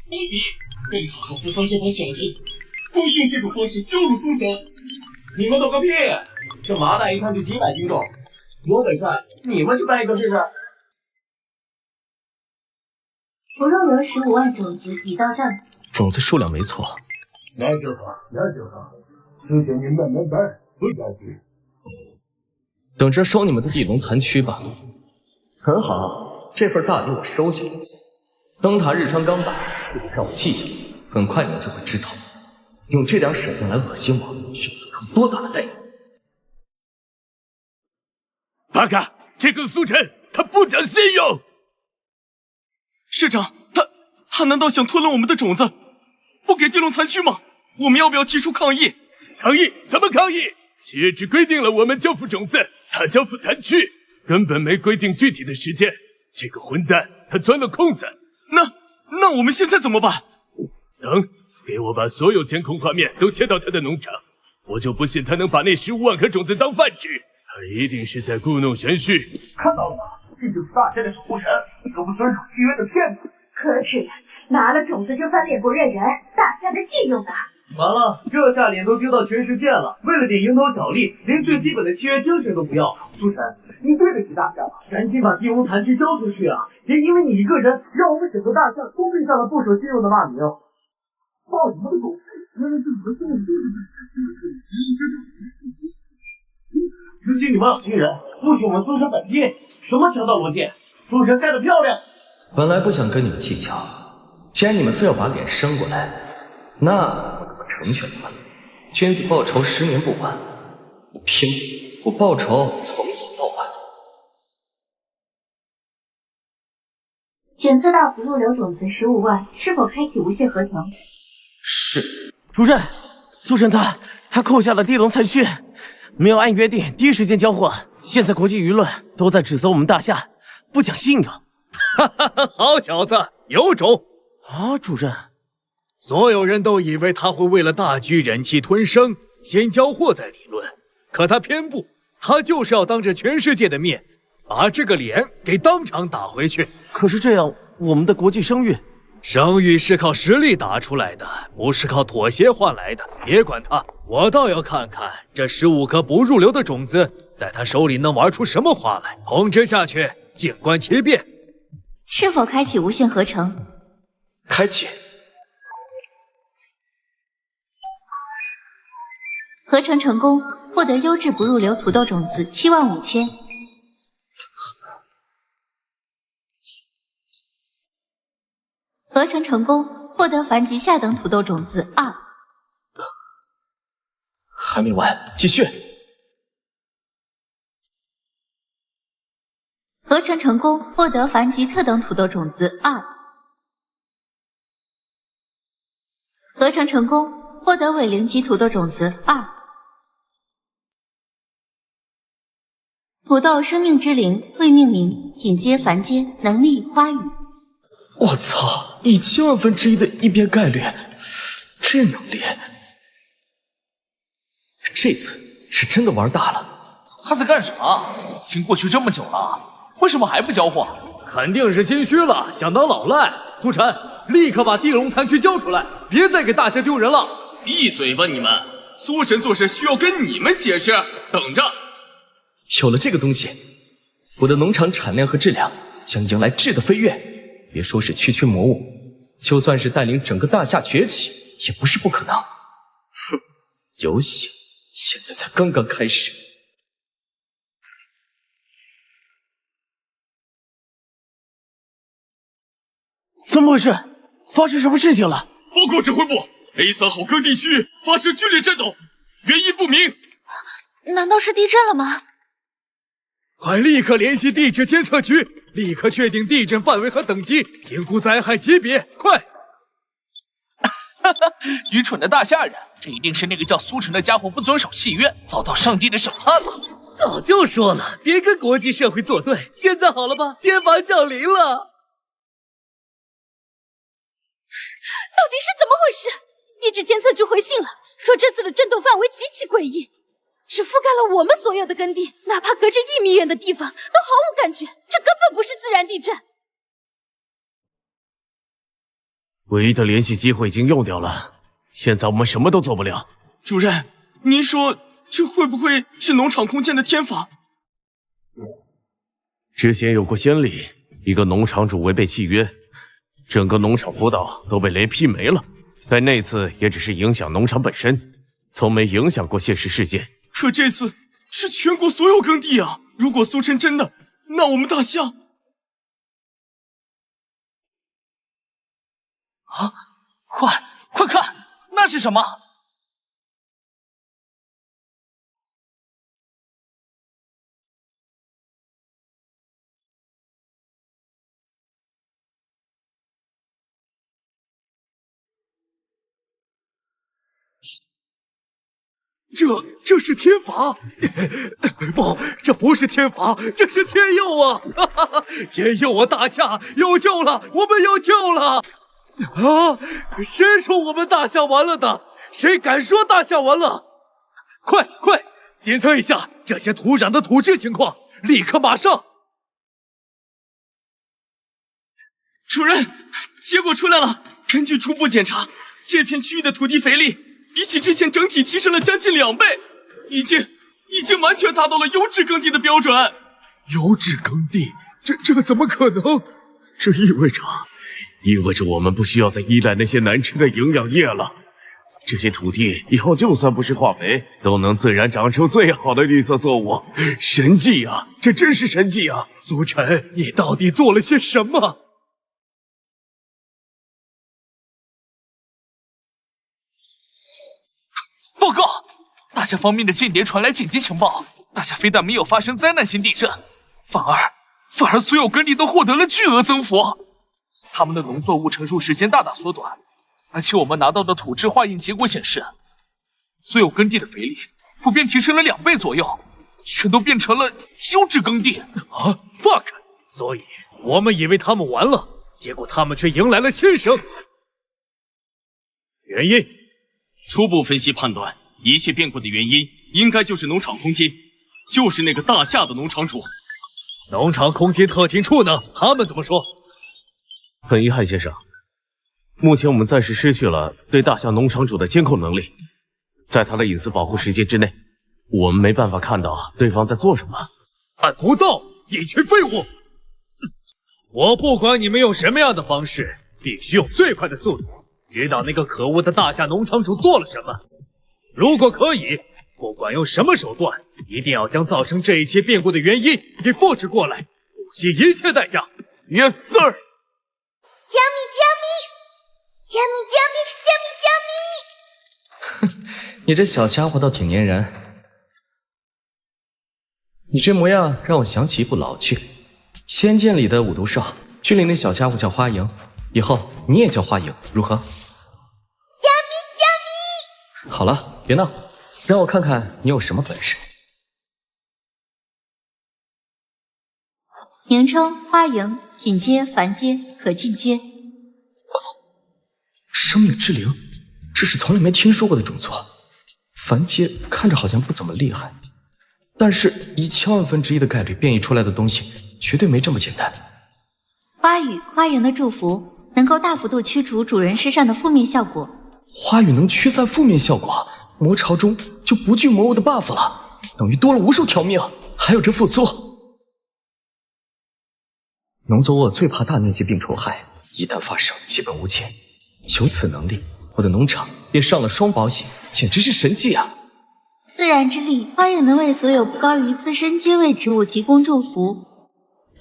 无敌，更好的释放这帮小人，都用这种方式羞辱苏神。
你们懂个屁！这麻袋一看就几百斤重，有本事你们去搬一个试试。
不入流15万种子已到账。
种子数量没错。
那就好，那就好。苏神，您慢慢搬，不着急。
等着收你们的地龙残躯吧。很好，这份大礼我收下了。灯塔日川钢板，让我记下来，很快你们就会知道，用这点手段来恶心我，需要付出多大的代价。
八嘎，这个苏晨他不讲信用。
社长，他难道想吞了我们的种子，不给地龙残躯吗？我们要不要提出抗议？
抗议？怎么抗议？契约只规定了我们交付种子，他交付残躯，根本没规定具体的时间。这个混蛋，他钻了空子。
那我们现在怎么办？
等，给我把所有监控画面都切到他的农场，我就不信他能把那15万颗种子当饭吃。他一定是在故弄玄虚。
看到了吗？这就是大仙的守护神，一个不遵守契约的骗子。
可耻，拿了种子就翻脸不认人，大夏的信用呢？
完了，这下脸都丢到全世界了。为了点蝇头小利，连最基本的契约精神都不要。苏晨，你对得起大夏吗？赶紧把地龙残躯交出去啊！别因为你一个人，让我们整个大夏都背上了不守信用的骂名。报你们的狗屁！原来是你们动用执行你们恶心人，不许我们苏晨本地，什么强盗逻辑？苏晨干得漂亮！
本来不想跟你们计较，既然你们非要把脸伸过来，那我成全你们。君子报仇10年不晚，我拼了，我报仇从早到晚。
检测到不入流种子15万，是否开启无限合成？
是。
主任，苏晨他扣下了地龙残躯，没有按约定第一时间交货。现在国际舆论都在指责我们大夏不讲信用。
哈哈哈，好小子，有种
啊！主任，
所有人都以为他会为了大局忍气吞声，先交货再理论，可他偏不，他就是要当着全世界的面把这个脸给当场打回去。
可是这样，我们的国际声誉
是靠实力打出来的，不是靠妥协换来的。别管他，我倒要看看这15颗不入流的种子在他手里能玩出什么花来。统治下去，静观其变。
是否开启无限合成？
开启。
合成成功，获得优质不入流土豆种子75000。合成成功，获得繁级下等土豆种子2。
还没完，继续。
合成成功，获得繁级特等土豆种子2。合成成功，获得伪灵级土豆种子2。土豆生命之灵未命名，品阶凡阶，能力花语。
我操！1/70000的异变概率，这能力，这次是真的玩大了。
他在干什么？已经过去这么久了，为什么还不交货？
肯定是心虚了，想当老赖。苏晨，立刻把地龙残躯交出来，别再给大夏丢人了。
闭嘴吧你们！苏神做事需要跟你们解释，等着。
有了这个东西，我的农场产量和质量将迎来质的飞跃。别说是区区魔物，就算是带领整个大夏崛起，也不是不可能。哼，游戏现在才刚刚开始。
怎么回事？发生什么事情了？
报告指挥部 ，A3号各地区发生剧烈战斗，原因不明。
难道是地震了吗？
快立刻联系地质监测局，立刻确定地震范围和等级，评估灾害级别，快！
愚蠢的大夏人，这一定是那个叫苏晨的家伙不遵守契约，遭到上帝的审判了。
早就说了，别跟国际社会作对。现在好了吧？天罚降临了。
到底是怎么回事？地质监测局回信了，说这次的震动范围极其诡异，只覆盖了我们所有的耕地，哪怕隔着1米远的地方都毫无感觉，这根本不是自然地震。
唯一的联系机会已经用掉了，现在我们什么都做不了。主任，您说这会不会是农场空间的天罚？之前有过先例，一个农场主违背契约，整个农场辅导都被雷劈没了。但那次也只是影响农场本身，从没影响过现实世界。可这次
是全国所有耕地啊！如果苏晨真的，那我们大夏……
啊！快看，那是什么？
这是天罚？不，这不是天罚，这是天佑啊！天佑啊，大夏有救了，我们有救了！啊！谁说我们大夏完了的？谁敢说大夏完了？快检测一下这些土壤的土质情况，立刻马上！
主任，结果出来了。根据初步检查，这片区域的土地肥力比起之前整体提升了将近2倍，已经完全达到了优质耕地的标准。
优质耕地？这怎么可能？这意味着我们不需要再依赖那些难吃的营养液了。这些土地以后就算不是化肥，都能自然长出最好的绿色作物，神迹啊！这真是神迹啊！苏晨，你到底做了些什么？
报告，大夏方面的间谍传来紧急情报，大夏非但没有发生灾难性地震，反而所有耕地都获得了巨额增幅，他们的农作物成熟时间大大缩短，而且我们拿到的土质化验结果显示，所有耕地的肥力普遍提升了2倍左右，全都变成了优质耕地。
啊 ，fuck！ 所以我们以为他们完了，结果他们却迎来了新生。原因？
初步分析判断，一切变故的原因应该就是农场空间，就是那个大夏的农场主。
农场空间特勤处呢？他们怎么说？
很遗憾，先生，目前我们暂时失去了对大夏农场主的监控能力，在他的隐私保护时间之内，我们没办法看到对方在做什么。
看不到，一群废物！我不管你们用什么样的方式，必须用最快的速度知道那个可恶的大夏农场主做了什么。如果可以，不管用什么手段，一定要将造成这一切变故的原因给复制过来，不惜一切代价。Yes, sir。
你这小家伙倒挺粘人，你这模样让我想起一部老剧《仙剑》里的五毒少，剧里那小家伙叫花莹，以后你也叫花莹，如何？好了，别闹，让我看看你有什么本事。
名称：花莹，品阶：凡阶，可进阶。
生命之灵，这是从来没听说过的种族。凡阶看着好像不怎么厉害，但是1000万分之一的概率变异出来的东西，绝对没这么简单。
花语：花莹的祝福，能够大幅度驱除主人身上的负面效果。
花语能驱散负面效果，魔潮中就不惧魔物的 buff 了，等于多了无数条命。还有这复苏，农作物最怕大面积病虫害，一旦发生基本无解。有此能力，我的农场便上了双保险，简直是神迹啊！
自然之力，花影能为所有不高于自身阶位植物提供祝福。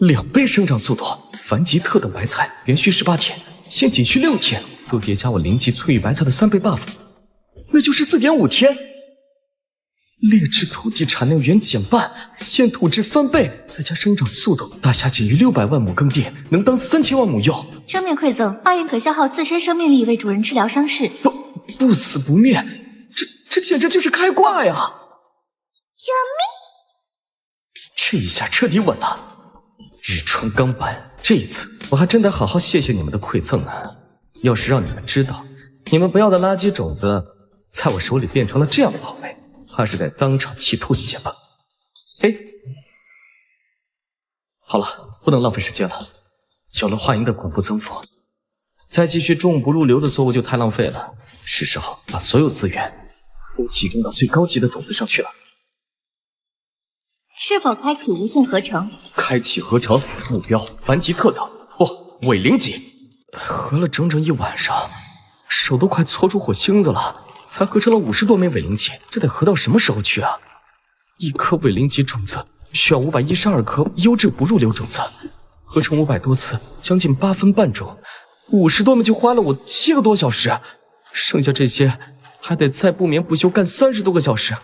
2倍生长速度，凡级特等白菜连续18天，现仅需6天，若叠加我0级翠玉白菜的3倍 buff， 那就是4.5天。劣质土地产量原减半，现土质翻倍，再加生长速度，大夏仅余600万亩耕地能当3000万亩用。
生命馈赠，花园可消耗自身生命力为主人治疗伤势，
不死不灭，这简直就是开挂呀！
救命！
这一下彻底稳了，日川钢板，这一次我还真得好好谢谢你们的馈赠呢。要是让你们知道，你们不要的垃圾种子，在我手里变成了这样的宝贝，怕是得当场气吐血吧？嘿，好了，不能浪费时间了。有了幻影的巩固增幅，再继续种不入流的作物就太浪费了。是时候把所有资源都集中到最高级的种子上去了。
是否开启无限合成？
开启合成，目标凡级特等，不，伪0级。合了整整1晚上，手都快搓出火星子了，才合成了50多枚伪0级，这得合到什么时候去啊？ 1颗伪灵级种子需要512颗优质不入流种子，合成500多次，将近8分半钟，50多枚就花了我7个多小时，剩下这些还得再不眠不休干30多个小时，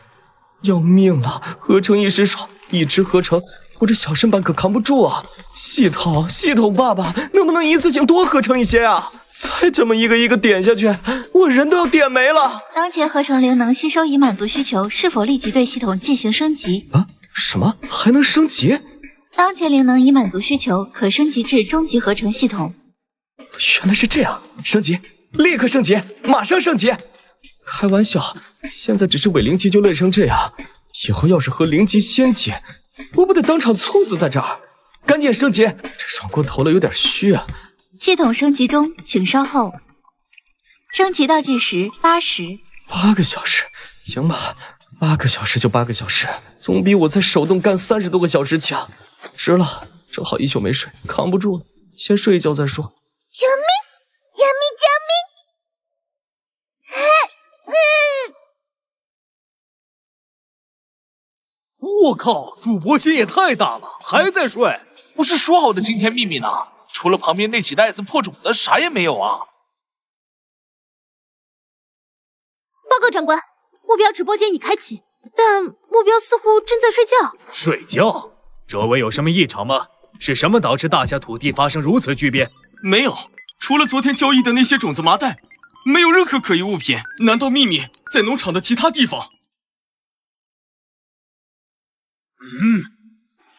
要命了！合成一时爽，一直合成，我这小身板可扛不住啊！系统爸爸，能不能一次性多合成一些啊？再这么一个一个点下去，我人都要点没了。
当前合成灵能吸收已满足需求，是否立即对系统进行升级？
啊？什么？还能升级？
当前灵能已满足需求，可升级至终极合成系统。
原来是这样，升级，立刻升级，马上升级！开玩笑，现在只是伪灵级就累成这样，以后要是和灵级仙级，我不得当场猝死在这儿？赶紧升级，这爽过头了，有点虚啊。
系统升级中，请稍后。升级倒计时80。
8个小时，行吧，8个小时就8个小时，总比我在手动干30多个小时强。值了，正好一宿没睡，扛不住了，先睡一觉再说。
救命！救命！
我靠，主播心也太大了，还在睡？
不是说好的惊天秘密呢？除了旁边那几袋子破种子，啥也没有啊！
报告长官，目标直播间已开启，但目标似乎正在睡觉。
睡觉？周围有什么异常吗？是什么导致大夏土地发生如此巨变？
没有，除了昨天交易的那些种子麻袋，没有任何可疑物品。难道秘密在农场的其他地方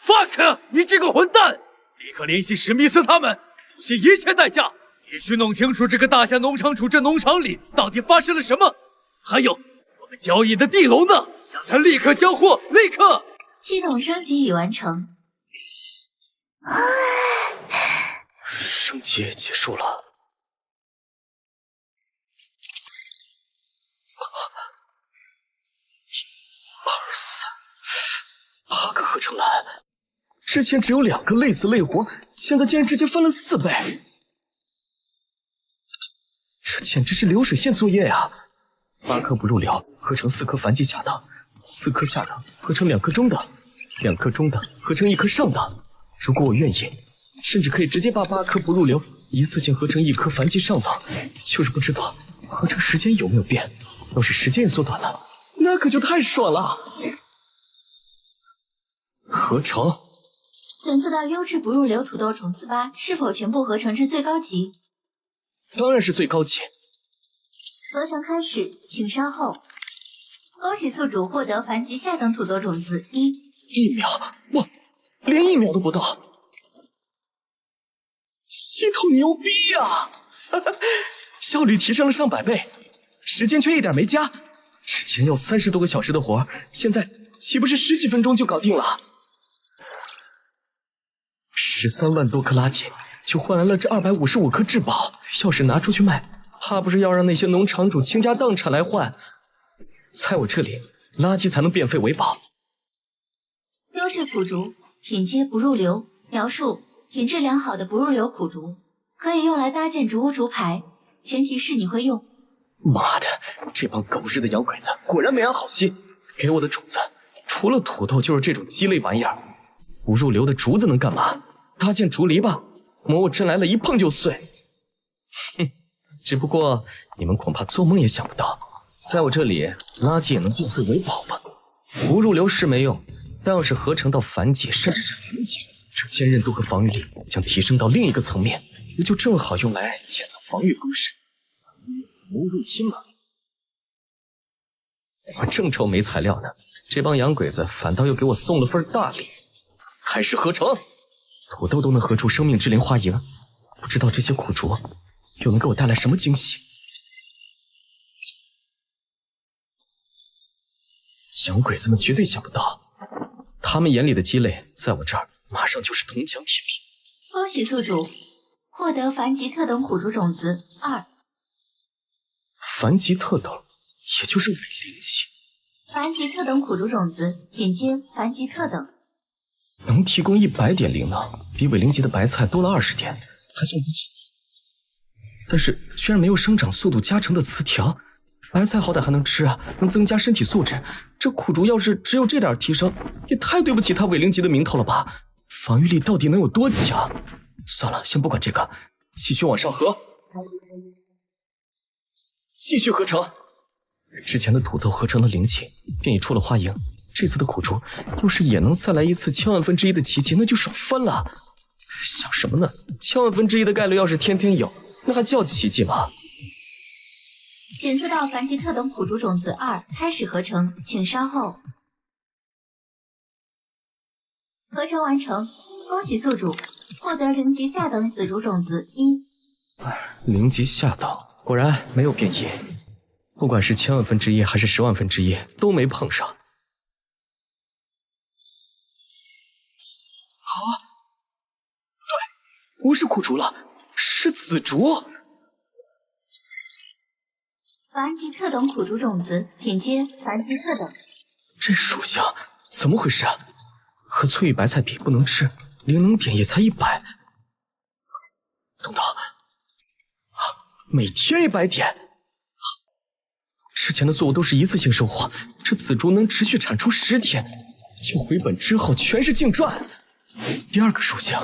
？fuck！ 你这个混蛋！立刻联系史密斯他们，不惜一切代价，必须弄清楚这个大夏农场主这农场里到底发生了什么。还有，我们交易的地龙呢？让他立刻交货，立刻！
系统升级已完成。
升级结束了。8个合成蓝，之前只有2个累死累活，现在竟然直接翻了4倍，这简直是流水线作业呀！8颗不入流，合成4颗凡级下等，4颗下等合成2颗中等，2颗中等合成1颗上等。如果我愿意，甚至可以直接把8颗不入流一次性合成1颗凡级上等，就是不知道合成时间有没有变。要是时间也缩短了，那可就太爽了。合成。
检测到优质不入流土豆种子8，是否全部合成至最高级？
当然是最高级。
合成开始，请稍后。恭喜宿主获得凡级下等土豆种子1
秒，哇，连1秒都不到。系统牛逼啊！效率提升了上百倍，时间却一点没加。之前要30多个小时的活，现在岂不是10几分钟就搞定了？13万多颗垃圾就换来了这255颗至宝，要是拿出去卖，怕不是要让那些农场主倾家荡产来换。在我这里，垃圾才能变废为宝。
优质苦竹，品阶不入流，描述品质良好的不入流苦竹，可以用来搭建竹屋竹排，前提是你会用。
妈的，这帮狗日的洋鬼子果然没安好心，给我的种子除了土豆就是这种鸡肋玩意儿。不入流的竹子能干嘛？搭建竹篱笆，魔物真来了一碰就碎。哼，只不过你们恐怕做梦也想不到，在我这里垃圾也能变废为宝吧。不入流是没用，但要是合成到凡级甚至是灵级，这坚韧度和防御力将提升到另一个层面，也就正好用来建造防御工事，无入侵嘛。我正愁没材料呢，这帮洋鬼子反倒又给我送了份大礼。开始合成，土豆都能合出生命之灵花莹，不知道这些苦竹又能给我带来什么惊喜。洋鬼子们绝对想不到，他们眼里的鸡肋，在我这儿马上就是铜墙铁壁。
恭喜宿主获得凡级特等苦竹种子2。
凡级特等，也就是伪灵级。
凡级特等苦竹种子，品阶凡级特等。
能提供100点灵能，比伪灵级的白菜多了20点，还算不错。但是居然没有生长速度加成的词条，白菜好歹还能吃啊，能增加身体素质。这苦竹要是只有这点提升，也太对不起他伪灵级的名头了吧？防御力到底能有多强？算了，先不管这个，继续往上合，继续合成。之前的土豆合成了灵气，便已出了花影。这次的苦竹，要是也能再来一次10000000分之一的奇迹，那就爽翻了。想什么呢？10000000分之一的概率要是天天有，那还叫奇迹吗？
检测到繁殖特等苦竹种子2开始合成，请稍后。合成完成，恭喜宿主获得灵级下等紫竹种子1。
灵级下等，果然没有变异。不管是10000000分之一还是10000000分之一，都没碰上。啊，对，不是苦竹了，是紫竹。
繁殖特等苦竹种子品阶繁殖特等。
这属性怎么回事啊？和翠玉白菜比不能吃，灵能点也才100。等等，每天100点。之前的作物都是一次性收获，这紫竹能持续产出10天，就回本之后全是净赚。第二个属性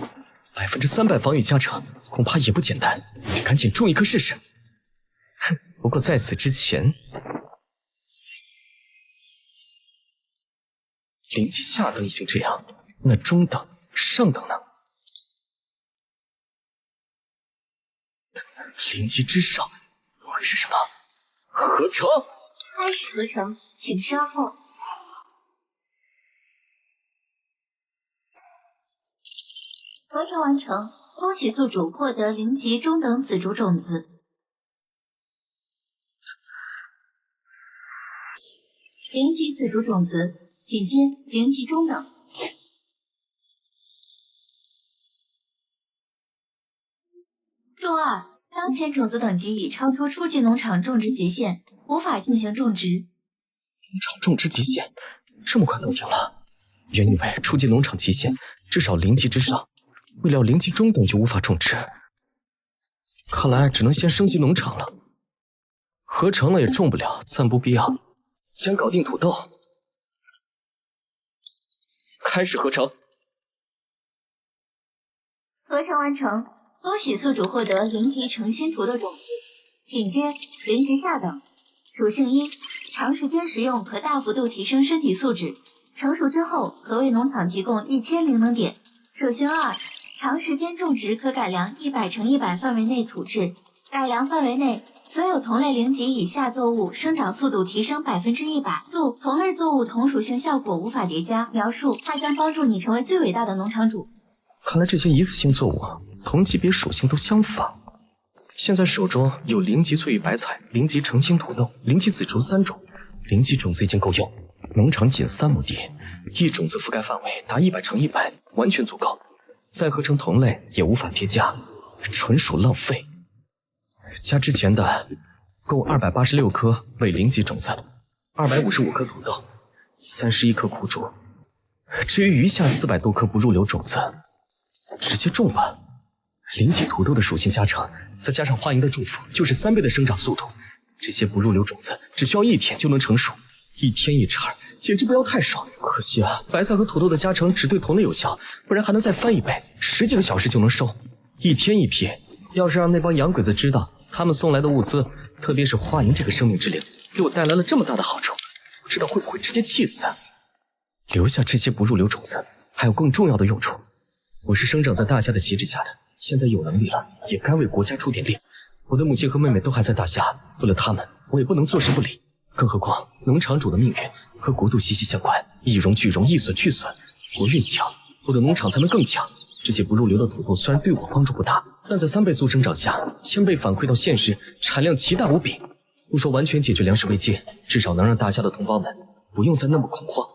，300%防御加成，恐怕也不简单，得赶紧种一颗试试。哼，不过在此之前，灵级下等已经这样，那中等、上等呢？灵级之上会是什么？合成，
开始合成，请稍后。合成完成，恭喜宿主获得灵级中等紫竹种子。灵级紫竹种子品阶灵级中等。注2：当前种子等级已超出初级农场种植极限，无法进行种植。
农场种植极限，这么快到顶了？原以为初级农场极限至少灵级之上，未料灵级中等就无法种植，看来只能先升级农场了。合成了也种不了，暂不必要。先搞定土豆，开始合成。
合成完成，恭喜宿主获得灵级诚心土豆种子，品阶灵级下等，属性1：长时间食用可大幅度提升身体素质，成熟之后可为农场提供1000灵能点。属性2：长时间种植可改良100×100范围内土质，改良范围内所有同类灵级以下作物生长速度提升100%。注：同类作物同属性效果无法叠加。描述：它将帮助你成为最伟大的农场主。
看来这些一次性作物同级别属性都相仿。现在手中有灵级翠玉白菜、灵级澄清土豆、灵级紫竹3种，灵级种子已经够用。农场仅3亩地，一种子覆盖范围达100×100，完全足够。再合成同类也无法叠加，纯属浪费。加之前的共286颗伪灵级种子，255颗土豆，31颗苦竹。至于余下400多颗不入流种子，直接种吧。灵级土豆的属性加成，再加上花莹的祝福，就是3倍的生长速度。这些不入流种子只需要1天就能成熟，1天1茬，简直不要太爽。可惜啊，白菜和土豆的加成只对同类有效，不然还能再翻1倍，10几个小时就能收，1天1批。要是让那帮洋鬼子知道他们送来的物资，特别是花莹这个生命之灵，给我带来了这么大的好处，不知道会不会直接气死。留下这些不入流种子，还有更重要的用处。我是生长在大夏的旗帜下的，现在有能力了，也该为国家出点力。我的母亲和妹妹都还在大夏，为了他们，我也不能坐视不理。更何况农场主的命运和国度息息相关，一荣俱荣，一损俱损。国运强，我的农场才能更强。这些不入流的土豆虽然对我帮助不大，但在3倍速生长下，1000倍反馈到现实，产量奇大无比。不说完全解决粮食危机，至少能让大夏的同胞们不用再那么恐慌。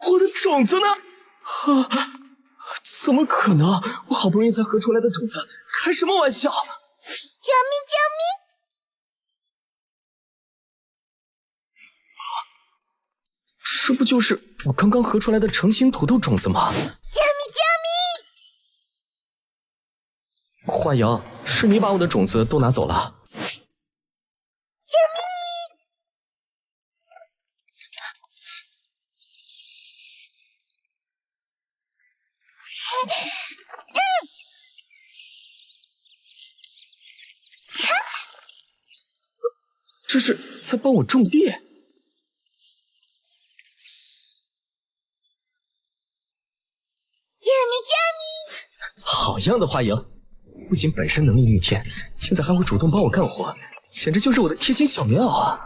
我的种子呢？怎么可能？我好不容易才合出来的种子，开什么玩笑！
救命！救命！
这不就是我刚刚合出来的诚心土豆种子吗？
救命！救命！
花阳，是你把我的种子都拿走了。
救命！
这是在帮我种地。好样的，花影！不仅本身能力逆天，现在还会主动帮我干活，简直就是我的贴心小棉袄啊！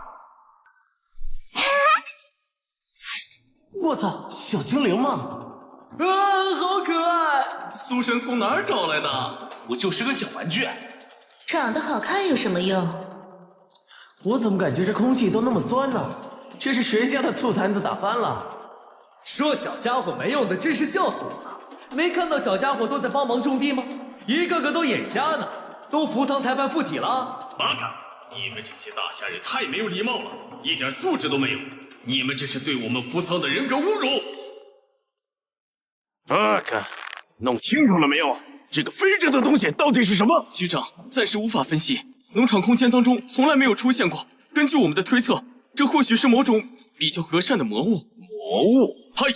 我操，小精灵吗？
好可爱！苏神从哪儿找来的？
我就是个小玩具。
长得好看有什么用？
我怎么感觉这空气都那么酸呢？这是谁家的醋坛子打翻了？
说小家伙没用的，真是笑死我了！没看到小家伙都在帮忙种地吗？一个个都眼瞎呢，都扶桑裁判附体了。
八嘎！你们这些大虾人太没有礼貌了，一点素质都没有！你们这是对我们扶桑的人格侮辱！八嘎！弄清楚了没有？这个飞着的东西到底是什么？局长，暂时无法分析。农场空间当中从来没有出现过。根据我们的推测，这或许是某种比较和善的魔物。魔物？嗨！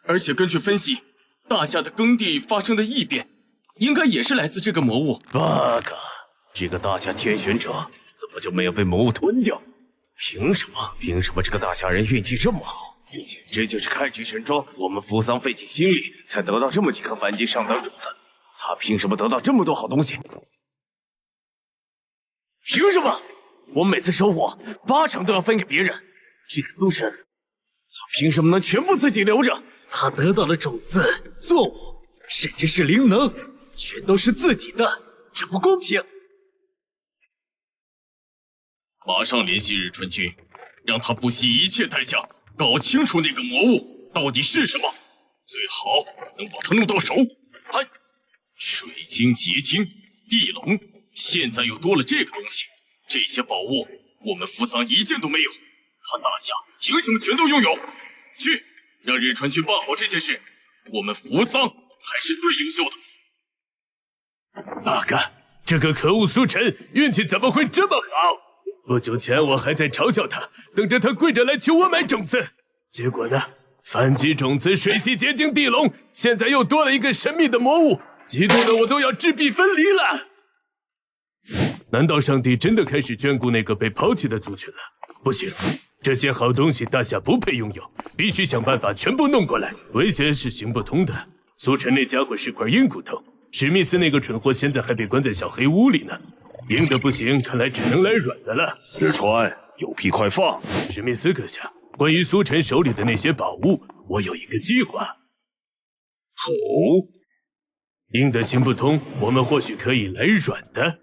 而且根据分析，大夏的耕地发生的异变，应该也是来自这个魔物。八嘎！这个大夏天选者怎么就没有被魔物吞掉？凭什么？凭什么这个大夏人运气这么好？这简直就是开局神装！我们扶桑费尽心力才得到这么几颗反击上等种子，他凭什么得到这么多好东西？凭什么？我每次收获80%都要分给别人，这个苏神，他凭什么能全部自己留着？
他得到的种子、作物，甚至是灵能，全都是自己的，这不公平！
马上联系日春君，让他不惜一切代价搞清楚那个魔物到底是什么，最好能把他弄到手。嗨，水晶结晶、地龙，现在又多了这个东西，这些宝物我们扶桑一件都没有，他大夏凭什么全都拥有？去，让日川君办好这件事，我们扶桑才是最优秀的。
八嘎，这个可恶苏晨运气怎么会这么好？不久前我还在嘲笑他，等着他跪着来求我买种子，结果呢？反击种子、水系结晶、地龙，现在又多了一个神秘的魔物，激动的我都要质壁分离了。难道上帝真的开始眷顾那个被抛弃的族群了？不行，这些好东西大夏不配拥有，必须想办法全部弄过来。威胁是行不通的。苏晨那家伙是块硬骨头，史密斯那个蠢货现在还被关在小黑屋里呢。硬的不行，看来只能来软的了。
日川，有屁快放！
史密斯阁下，关于苏晨手里的那些宝物，我有一个计划。
哦，
硬的行不通，我们或许可以来软的。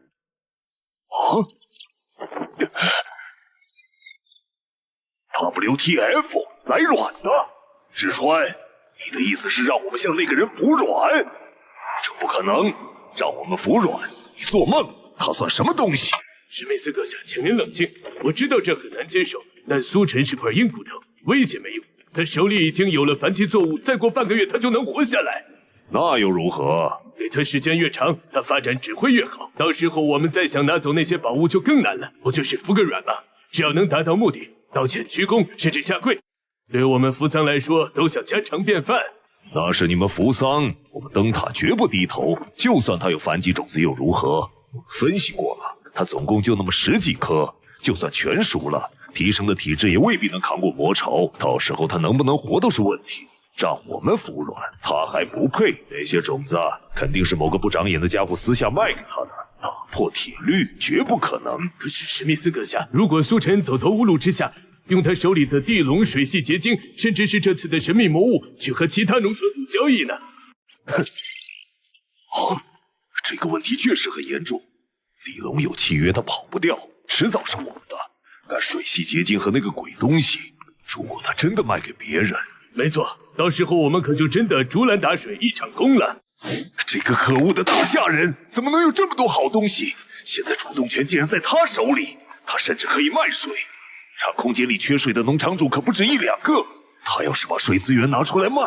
WTF 来软的？日川，你的意思是让我们向那个人服软？这不可能，让我们服软，你做梦！他算什么东西？
史密斯阁下，请您冷静。我知道这很难接受，但苏晨是块硬骨头，威胁没用。他手里已经有了繁殖作物，再过半个月他就能活下来。
那又如何？
给他时间越长，他发展只会越好。到时候我们再想拿走那些宝物就更难了。不就是服个软吗？只要能达到目的，道歉、鞠躬，甚至下跪，对我们扶桑来说都像家常便饭。
那是你们扶桑，我们灯塔绝不低头。就算他有繁殖种子又如何？分析过了，他总共就那么10几颗，就算全熟了，提升的体质也未必能扛过魔潮。到时候他能不能活都是问题。让我们服软，他还不配。那些种子肯定是某个不长眼的家伙私下卖给他的，打破铁律绝不可能。
可是史密斯阁下，如果苏晨走投无路之下，用他手里的地龙、水系结晶，甚至是这次的神秘魔物，去和其他农场主交易呢？
哼！这个问题确实很严重。地龙有契约，他跑不掉，迟早是我们的。但水系结晶和那个鬼东西，如果他真的卖给别人，
没错，到时候我们可就真的竹篮打水一场空了。
这个可恶的大夏人怎么能有这么多好东西？现在主动权竟然在他手里，他甚至可以卖水。场空间里缺水的农场主可不止1、2个，他要是把水资源拿出来卖，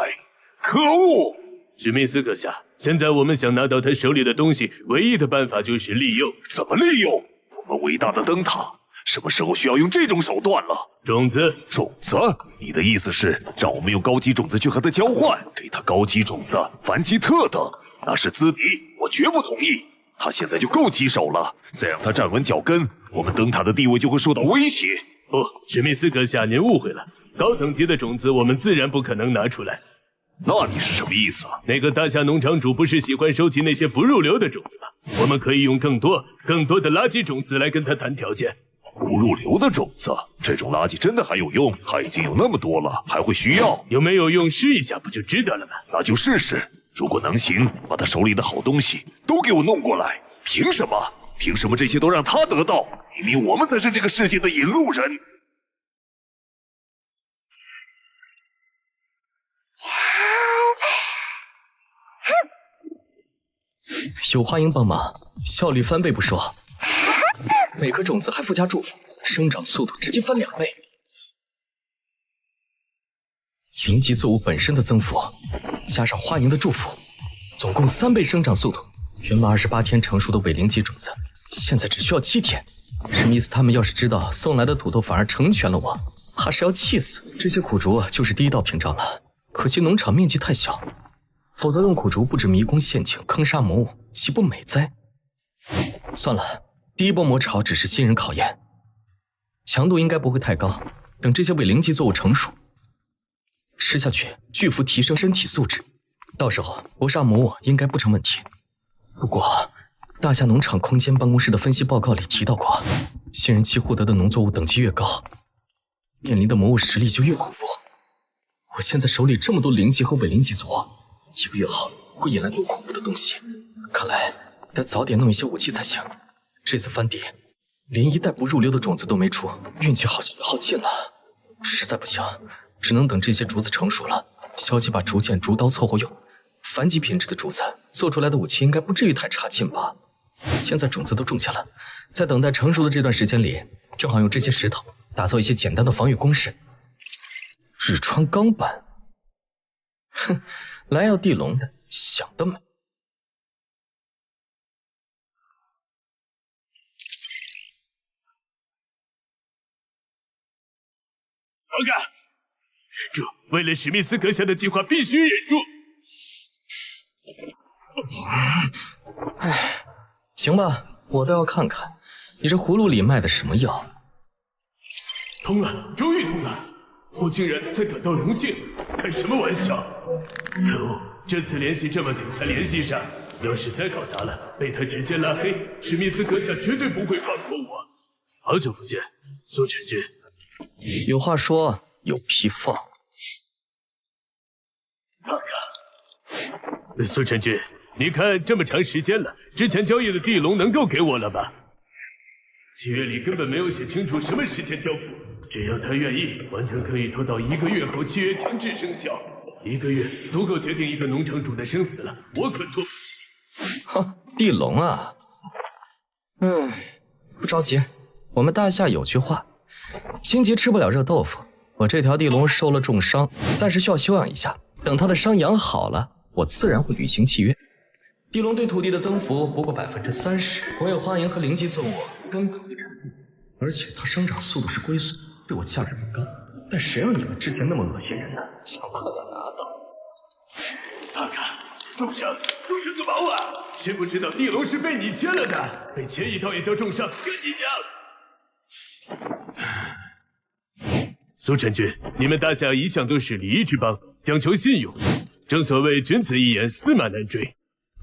可恶！
史密斯阁下，现在我们想拿到他手里的东西，唯一的办法就是利用。
怎么利用？我们伟大的灯塔什么时候需要用这种手段了？
种子，
你的意思是让我们用高级种子去和他交换，给他高级种子、凡吉特等？那是资敌，我绝不同意。他现在就够棘手了，再让他站稳脚跟，我们灯塔的地位就会受到威胁。
不，史密斯阁下，您误会了。高等级的种子我们自然不可能拿出来。
那你是什么意思？
那个大夏农场主不是喜欢收集那些不入流的种子吗？我们可以用更多的垃圾种子来跟他谈条件。
不入流的种子，这种垃圾真的还有用？他已经有那么多了，还会需要？
有没有用？试一下不就知道了吗？
那就试试。如果能行，把他手里的好东西都给我弄过来。凭什么？凭什么这些都让他得到？明明我们才是这个世界的引路人。
有花英帮忙，效率翻倍不说，每颗种子还附加祝福，生长速度直接翻2倍。灵级作物本身的增幅，加上花莹的祝福，总共3倍生长速度。原本28天成熟的伪灵级种子，现在只需要7天。史密斯他们要是知道送来的土豆反而成全了我，怕是要气死。这些苦竹就是第1道屏障了，可惜农场面积太小，否则用苦竹布置迷宫陷阱坑杀魔物，岂不美哉？算了，第1波魔潮只是新人考验，强度应该不会太高。等这些伪灵级作物成熟，吃下去巨幅提升身体素质，到时候搏杀魔物应该不成问题。不过大夏农场空间办公室的分析报告里提到过，新人期获得的农作物等级越高，面临的魔物实力就越恐怖。我现在手里这么多灵级和伪灵级作物，1个月后会引来多恐怖的东西。看来得早点弄一些武器才行。这次翻碟，连1袋不入流的种子都没出，运气好像也耗尽了。实在不行，只能等这些竹子成熟了，小姐把竹剑、竹刀凑合用。凡级品质的竹子做出来的武器应该不至于太差劲吧？现在种子都种下了，在等待成熟的这段时间里，正好用这些石头打造一些简单的防御工事。日川钢板，哼，来要地龙的，想得美！
老干，忍住！为了史密斯阁下的计划，必须忍住。
唉，行吧，我倒要看看你这葫芦里卖的什么药。
通了，终于通了！我竟然才感到荣幸，开什么玩笑！可恶，这次联系这么久才联系上，要是再搞砸了，被他直接拉黑，史密斯阁下绝对不会放过我。好久不见，苏晨君。
有话说，有屁放。
看看，苏晨君，你看这么长时间了，之前交易的地龙能够给我了吧？契约里根本没有写清楚什么时间交付，只要他愿意，完全可以拖到1个月后契约强制生效。1个月足够决定一个农场主的生死了，我可拖不起。
哼，地龙啊，不着急，我们大夏有句话，心急吃不了热豆腐。我这条地龙受了重伤，暂时需要休养一下，等他的伤养好了，我自然会履行契约。地龙对土地的增幅不过30%，我有花银和灵级作物刚刚的产地，而且它生长速度是龟速，对我价值不高。但谁让你们之前那么恶心人呢？想快点拿到！
看看，重伤个毛啊！知不知道地龙是被你切了的？被切一刀也叫重伤，跟你讲！苏晨君，你们大夏一向都是礼仪之邦，讲求信用。正所谓君子一言，驷马难追。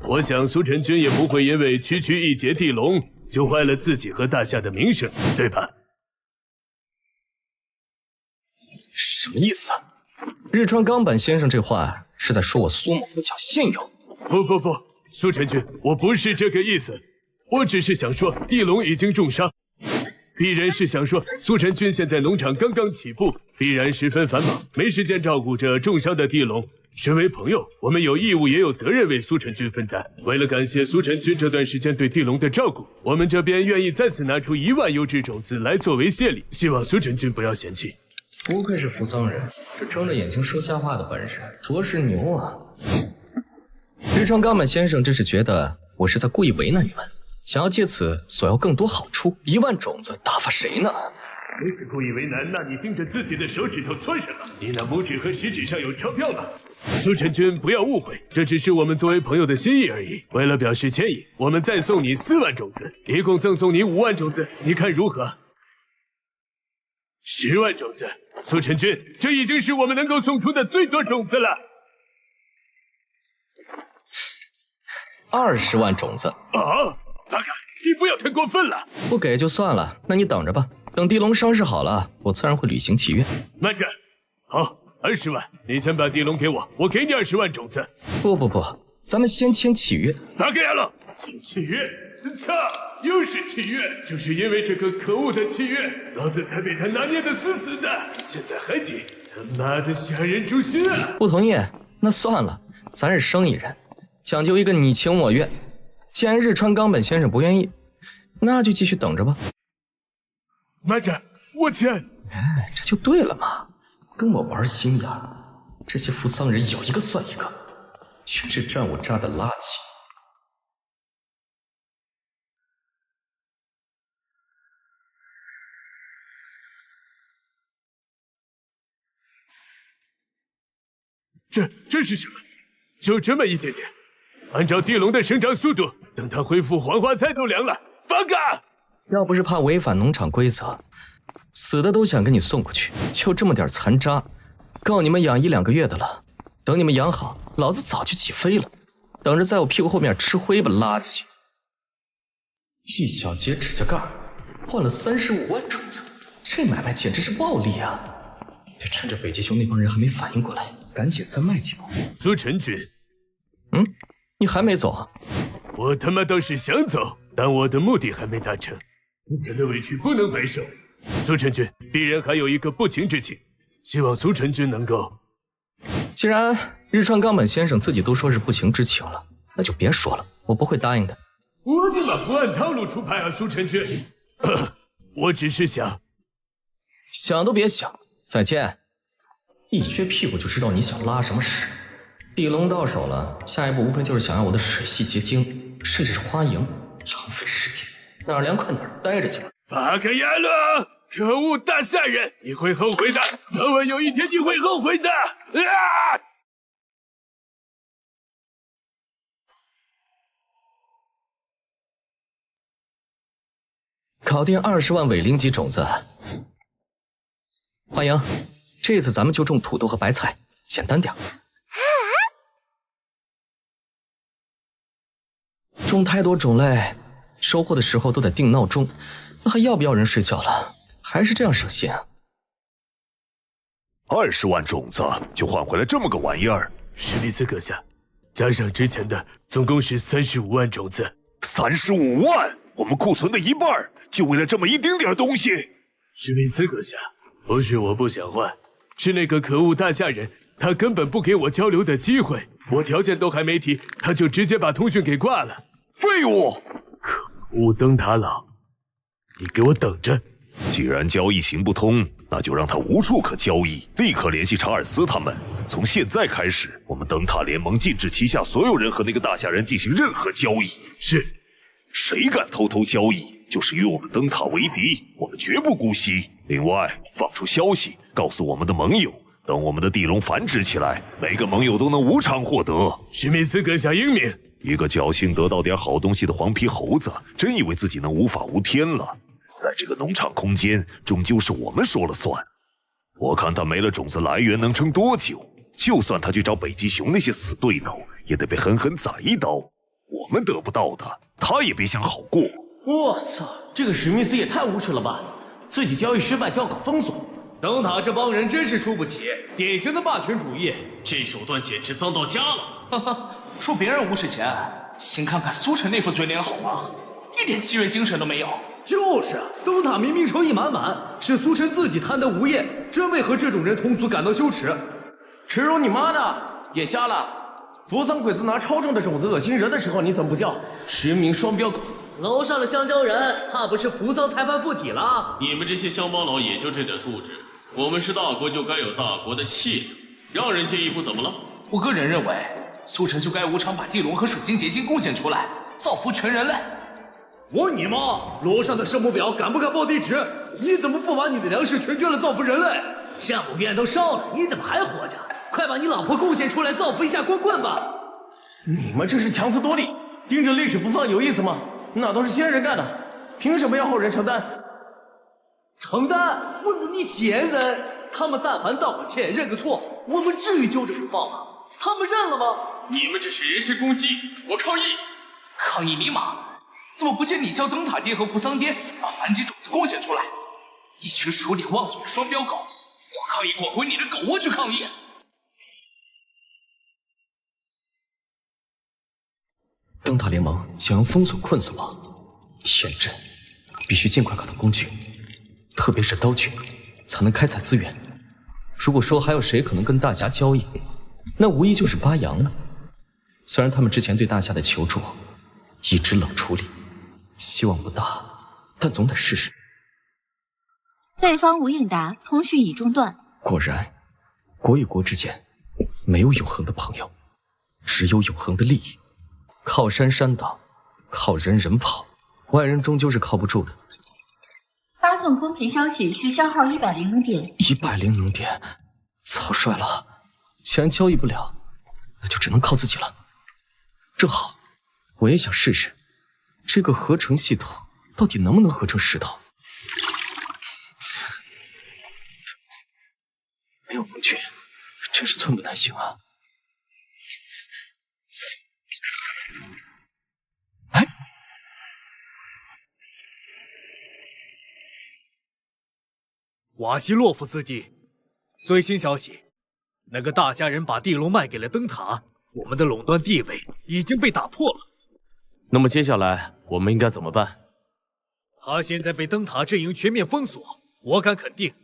我想苏晨君也不会因为区区一截地龙就坏了自己和大夏的名声，对吧？
什么意思？日川钢板先生这话是在说我苏某不讲信用？
不，苏晨君，我不是这个意思，我只是想说地龙已经重伤。必然是想说，苏晨君现在农场刚刚起步，必然十分繁忙，没时间照顾着重伤的地龙。身为朋友，我们有义务也有责任为苏晨君分担。为了感谢苏晨君这段时间对地龙的照顾，我们这边愿意再次拿出1万优质种子来作为谢礼，希望苏晨君不要嫌弃。
不愧是扶桑人，这睁着眼睛说瞎话的本事着实牛啊！日川冈本先生真是觉得我是在故意为难你们，想要借此索要更多好处。1万种子打发谁呢？
不是故意为难，那你盯着自己的手指头窜什么？你那拇指和食指上有钞票吗？苏晨君，不要误会，这只是我们作为朋友的心意而已。为了表示歉意，我们再送你4万种子，一共赠送你5万种子，你看如何？10万种子，苏晨君，这已经是我们能够送出的最多种子了。
20万种子
啊！大哥，你不要太过分了。
不给就算了，那你等着吧。等地龙伤势好了，我自然会履行契约。
慢着，好，20万，你先把地龙给我，我给你20万种子。
不，咱们先签契约。
打给俺了，签契约？操，又是契约！就是因为这个可恶的契约，老子才被他拿捏得死死的。现在还得他妈的吓人诛心啊！
不同意？那算了，咱是生意人，讲究一个你情我愿。既然日川冈本先生不愿意，那就继续等着吧。
慢着，我签。
哎，这就对了嘛，跟我玩心眼儿。这些扶桑人有一个算一个，全是战五渣的垃圾。
这是什么？就这么一点点。按照地龙的生长速度，等它恢复，黄花菜都凉了。放开！
要不是怕违反农场规则，死的都想给你送过去。就这么点残渣，够你们养1、2个月的了。等你们养好，老子早就起飞了，等着在我屁股后面吃灰吧，垃圾！一小节指甲盖换了35万种子，这买卖简直是暴利啊！得趁着北极熊那帮人还没反应过来，赶紧再卖几包。
苏晨君，
你还没走啊？
我他妈倒是想走，但我的目的还没达成。之前的委屈不能白受。苏晨君，鄙人还有一个不情之请，希望苏晨君能够……
既然日川冈本先生自己都说是不情之请了，那就别说了，我不会答应的。
我他妈不按套路出牌啊，苏晨君！我只是想
都别想，再见。一撅屁股就知道你想拉什么屎。地龙到手了，下一步无非就是想要我的水系结晶，甚至是花营，浪费时间，哪儿凉快哪儿待着去吧。
巴克亚勒，可恶大夏人，你会后悔的，早晚有一天你会后悔的！啊！
搞定20万伪灵级种子，欢迎。这次咱们就种土豆和白菜，简单点。种太多种类，收获的时候都得定闹钟，那还要不要人睡觉了？还是这样省心啊。
20万种子就换回来这么个玩意儿。
史密斯阁下，加上之前的，总共是35万种子。
35万，我们库存的1半，就为了这么一丁点东西。
史密斯阁下，不是我不想换，是那个可恶大夏人，他根本不给我交流的机会，我条件都还没提，他就直接把通讯给挂了。
废物！
可恶灯塔佬，你给我等着！
既然交易行不通，那就让他无处可交易，立刻联系查尔斯他们。从现在开始，我们灯塔联盟禁止旗下所有人和那个大夏人进行任何交易。
是，
谁敢偷偷交易，就是与我们灯塔为敌，我们绝不姑息。另外，放出消息，告诉我们的盟友，等我们的地龙繁殖起来，每个盟友都能无偿获得。
史密斯阁下英明。
一个侥幸得到点好东西的黄皮猴子，真以为自己能无法无天了？在这个农场空间，终究是我们说了算。我看他没了种子来源能撑多久？就算他去找北极熊那些死对头，也得被狠狠宰一刀。我们得不到的，他也别想好过。
我操，这个史密斯也太无耻了吧！自己交易失败就要搞封锁。
灯塔这帮人真是出不起，典型的霸权主义，
这手段简直糟到家了！哈哈，说别人无视钱，先看看苏晨那副嘴脸好吗？一点契约精神都没有。
就是啊，灯塔明明诚意满满，是苏晨自己贪得无厌，真为和这种人同族感到羞耻。
耻辱你妈的！眼瞎了？扶桑鬼子拿超重的种子恶心人的时候，你怎么不叫？驰名双标狗！
楼上的香蕉人怕不是扶桑裁判附体了？
你们这些乡巴佬也就这点素质。我们是大国，就该有大国的气量，让人进一步怎么了？
我个人认为，苏晨就该无偿把地龙和水晶结晶贡献出来，造福全人类。
我你妈！楼上的圣母婊敢不敢报地址？你怎么不把你的粮食全捐了，造福人类？圣母院都烧了，你怎么还活着？快把你老婆贡献出来，造福一下光棍吧！
你们这是强词夺理，盯着历史不放有意思吗？那都是先人干的，凭什么要后人承担？
承担？我是你先人，他们但凡道个歉、认个错，我们至于揪着不放吗？他们认了吗？
你们这是人身攻击，我抗议！
抗议你妈！怎么不见你叫灯塔爹和扶桑爹把繁殖种子贡献出来？一群数理忘嘴的双标狗！我抗议滚回你的狗窝去抗议！
灯塔联盟想要封锁困死我，天真！必须尽快搞到工具，特别是刀具，才能开采资源。如果说还有谁可能跟大侠交易，那无疑就是巴扬了。虽然他们之前对大侠的求助一直冷处理，希望不大，但总得试试。
对方无应答，通讯已中断。
果然，国与国之间没有永恒的朋友，只有永恒的利益。靠山山倒，靠人人跑，外人终究是靠不住的。
发送公屏消息需消耗100能点。
100能点，草率了。既然交易不了，那就只能靠自己了。正好，我也想试试，这个合成系统到底能不能合成石头？没有工具，真是寸步难行啊！
瓦西洛夫斯基，最新消息，那个大家人把地龙卖给了灯塔，我们的垄断地位已经被打破了。
那么接下来我们应该怎么办？
他现在被灯塔阵营全面封锁，我敢肯定，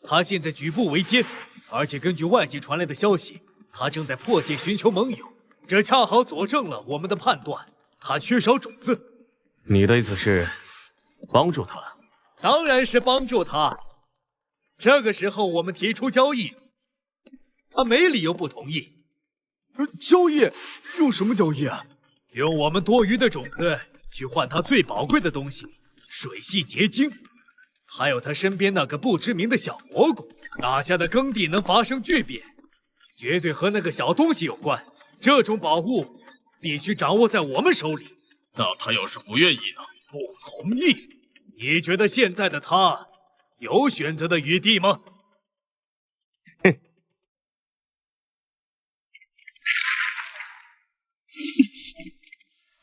他现在举步维艰，而且根据外界传来的消息，他正在迫切寻求盟友，这恰好佐证了我们的判断，他缺少种子。
你的意思是帮助他？
当然是帮助他。这个时候我们提出交易，他没理由不同意。
交易？用什么交易啊？
用我们多余的种子去换他最宝贵的东西——水系结晶，还有他身边那个不知名的小蘑菇。大家的耕地能发生巨变，绝对和那个小东西有关。这种宝物必须掌握在我们手里。
那他要是不愿意呢？
不同意？你觉得现在的他有选择的余地吗？
哼！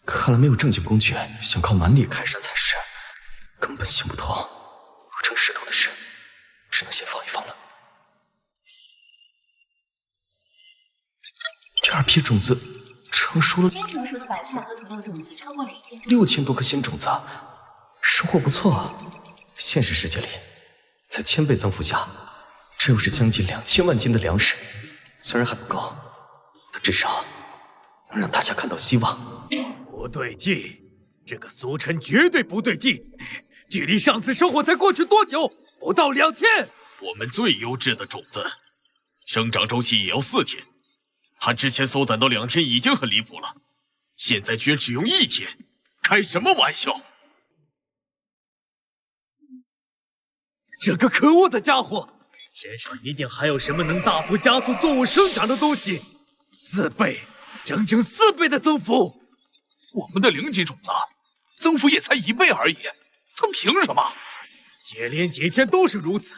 看来没有正经工具，想靠蛮力开山才是，根本行不通。合成石头的事，只能先放一放了。第二批种子成熟了，
新成熟的白菜和土豆种子超过2天
，6000多颗新种子，收获不错啊！现实世界里，在1000倍增幅下，这又是将近2000万斤的粮食。虽然还不够，但至少能让大家看到希望。
不对劲，这个苏晨绝对不对劲。距离上次收获才过去多久？不到2天。
我们最优质的种子，生长周期也要4天。他之前缩短到2天已经很离谱了，现在居然只用1天，开什么玩笑？
这个可恶的家伙，身上一定还有什么能大幅加速作物生长的东西。4倍，整整4倍的增幅。
我们的0级种子增幅也才1倍而已，他凭什么？
接连几天都是如此，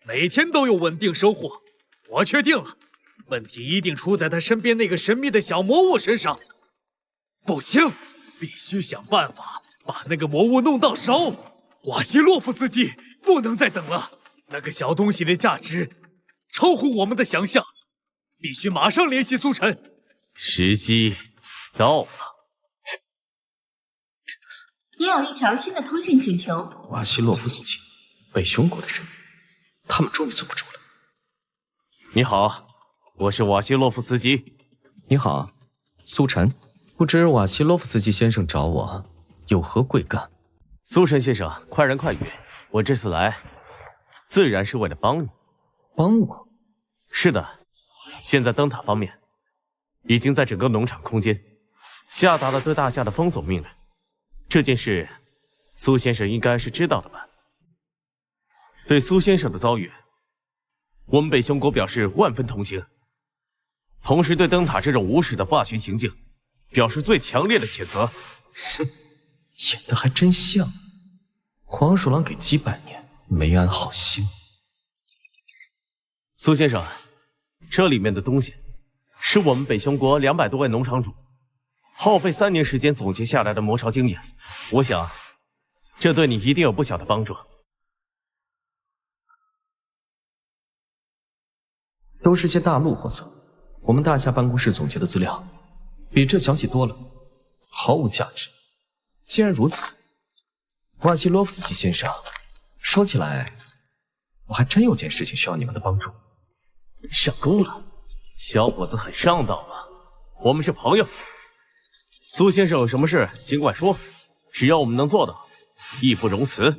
每天都有稳定收获。我确定了，问题一定出在他身边那个神秘的小魔物身上。不行，必须想办法把那个魔物弄到手。瓦西洛夫斯基，不能再等了，那个小东西的价值超乎我们的想象，必须马上联系苏晨。
时机到了。
你有一条新的通讯请求。
瓦西洛夫斯基，北熊国的人，他们终于坐不住了。
你好，我是瓦西洛夫斯基，
你好，苏晨，不知瓦西洛夫斯基先生找我有何贵干？
苏晨先生，快言快语，我这次来，自然是为了帮你。
帮我？
是的，现在灯塔方面已经在整个农场空间下达了对大夏的封锁命令。这件事，苏先生应该是知道的吧？对苏先生的遭遇，我们北雄国表示万分同情，同时对灯塔这种无耻的霸权行径表示最强烈的谴责。
哼，演得还真像。黄鼠狼给鸡拜年，没安好心。
苏先生，这里面的东西是我们北雄国200多位农场主耗费3年时间总结下来的魔巢经验，我想这对你一定有不小的帮助。
都是些大路货色，我们大夏办公室总结的资料比这详细多了，毫无价值。既然如此，瓦西洛夫斯基先生，说起来，我还真有件事情需要你们的帮助。
上钩了，小伙子很上道嘛。我们是朋友，苏先生有什么事尽管说，只要我们能做到，义不容辞。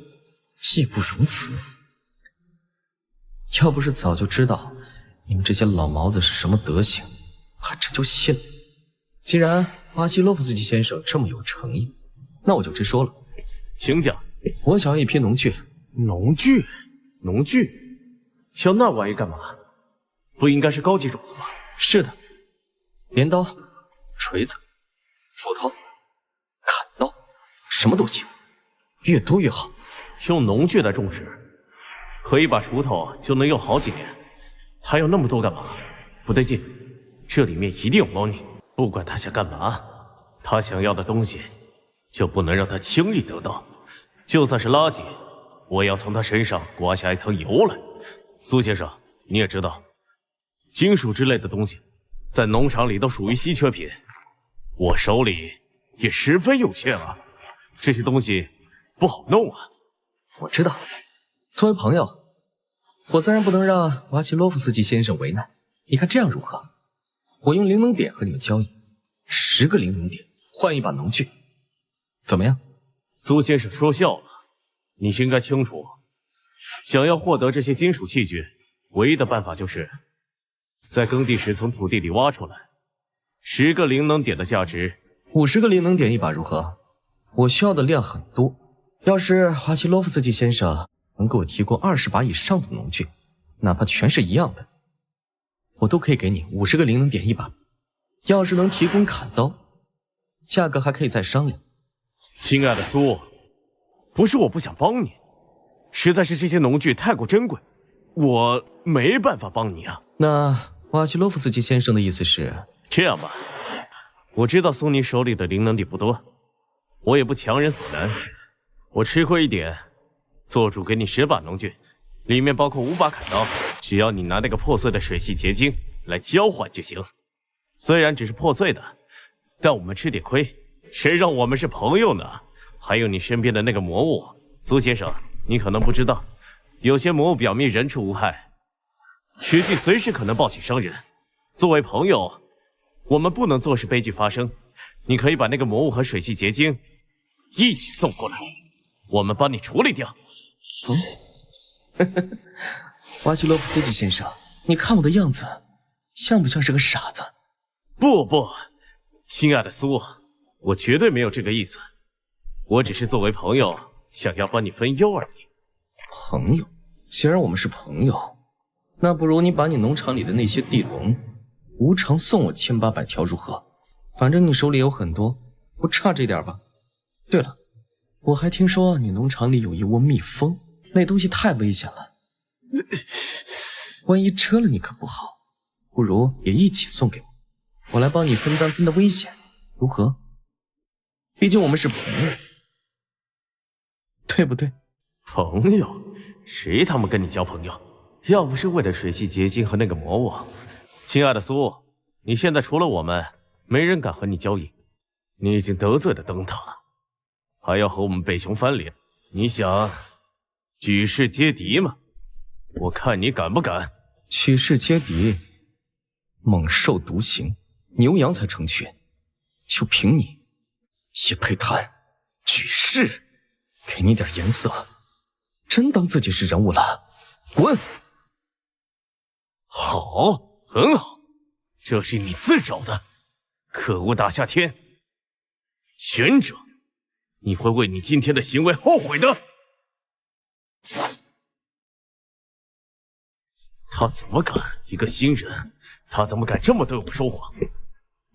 义不容辞？要不是早就知道你们这些老毛子是什么德行，还真就信了。既然瓦西洛夫斯基先生这么有诚意，那我就直说了。
请讲。
我想要一批农具。
农具？农具？要那玩意干嘛？不应该是高级种子吗？
是的，镰刀、锤子、斧头、砍刀，什么都行，越多越好。
用农具来种植，可以把锄头就能用好几年。他要那么多干嘛？不对劲，这里面一定有猫腻。不管他想干嘛，他想要的东西就不能让他轻易得到。就算是垃圾，我也要从他身上刮下一层油来。苏先生，你也知道，金属之类的东西在农场里都属于稀缺品，我手里也十分有限啊，这些东西不好弄啊。
我知道，作为朋友，我自然不能让瓦西洛夫斯基先生为难。你看这样如何？我用灵能点和你们交易，10个灵能点换一把农具，怎么样？
苏先生说笑了，你应该清楚，想要获得这些金属器具，唯一的办法就是在耕地时从土地里挖出来。10个灵能点的价值
，50个灵能点一把如何？我需要的量很多，要是华西洛夫斯基先生能给我提供20把以上的农具，哪怕全是一样的，我都可以给你50个灵能点一把。要是能提供砍刀，价格还可以再商量。
亲爱的苏，不是我不想帮你，实在是这些农具太过珍贵，我没办法帮你啊。
那瓦西洛夫斯基先生的意思是？
这样吧，我知道苏尼手里的灵能点不多，我也不强人所难，我吃亏一点，做主给你10把农具，里面包括5把砍刀，只要你拿那个破碎的水系结晶来交换就行。虽然只是破碎的，但我们吃点亏，谁让我们是朋友呢？还有你身边的那个魔物，苏先生，你可能不知道，有些魔物表面人畜无害，实际随时可能暴起伤人。作为朋友，我们不能坐视悲剧发生。你可以把那个魔物和水系结晶一起送过来，我们帮你处理掉。
瓦西洛夫斯基先生，你看我的样子，像不像是个傻子？
不，亲爱的苏，我绝对没有这个意思。我只是作为朋友，想要帮你分忧而已。
朋友？既然我们是朋友，那不如你把你农场里的那些地龙无偿送我1800条如何？反正你手里有很多，不差这点吧。对了，我还听说你农场里有一窝蜜蜂，那东西太危险了，万一蛰了你可不好。不如也一起送给我，我来帮你分担分担危险，如何？毕竟我们是朋友，对不对？
朋友？谁他妈跟你交朋友？要不是为了水系结晶和那个魔物，亲爱的苏，你现在除了我们，没人敢和你交易。你已经得罪了灯塔，还要和我们北雄翻脸，你想举世皆敌吗？我看你敢不敢？
举世皆敌，猛兽独行。牛羊才成群，就凭你，也配谈举世？给你点颜色，真当自己是人物了？滚！
好，很好，这是你自找的。可恶大夏天，玄者，你会为你今天的行为后悔的。他怎么敢？一个新人，他怎么敢这么对我说话？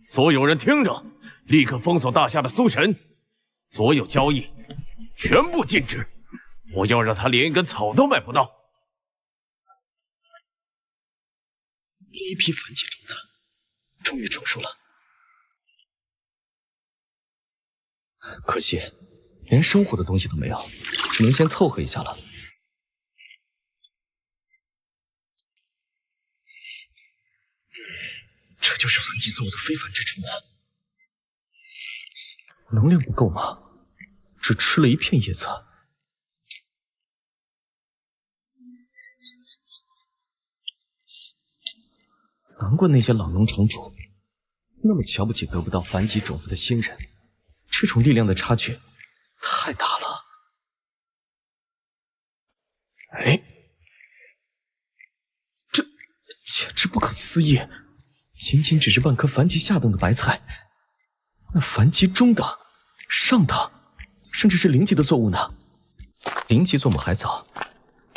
所有人听着，立刻封锁大夏的苏神，所有交易全部禁止。我要让他连一根草都买不到。
第一批反击种子终于成熟了，可惜连生活的东西都没有，只能先凑合一下了。这就是反击作物的非凡之处吗？能量不够吗？只吃了一片叶子。难怪那些老农场主那么瞧不起得不到反击种子的新人，这种力量的差距太大了。哎，这简直不可思议！仅仅只是半颗凡级下等的白菜，那凡级中等、上等，甚至是灵级的作物呢？灵级作物还早，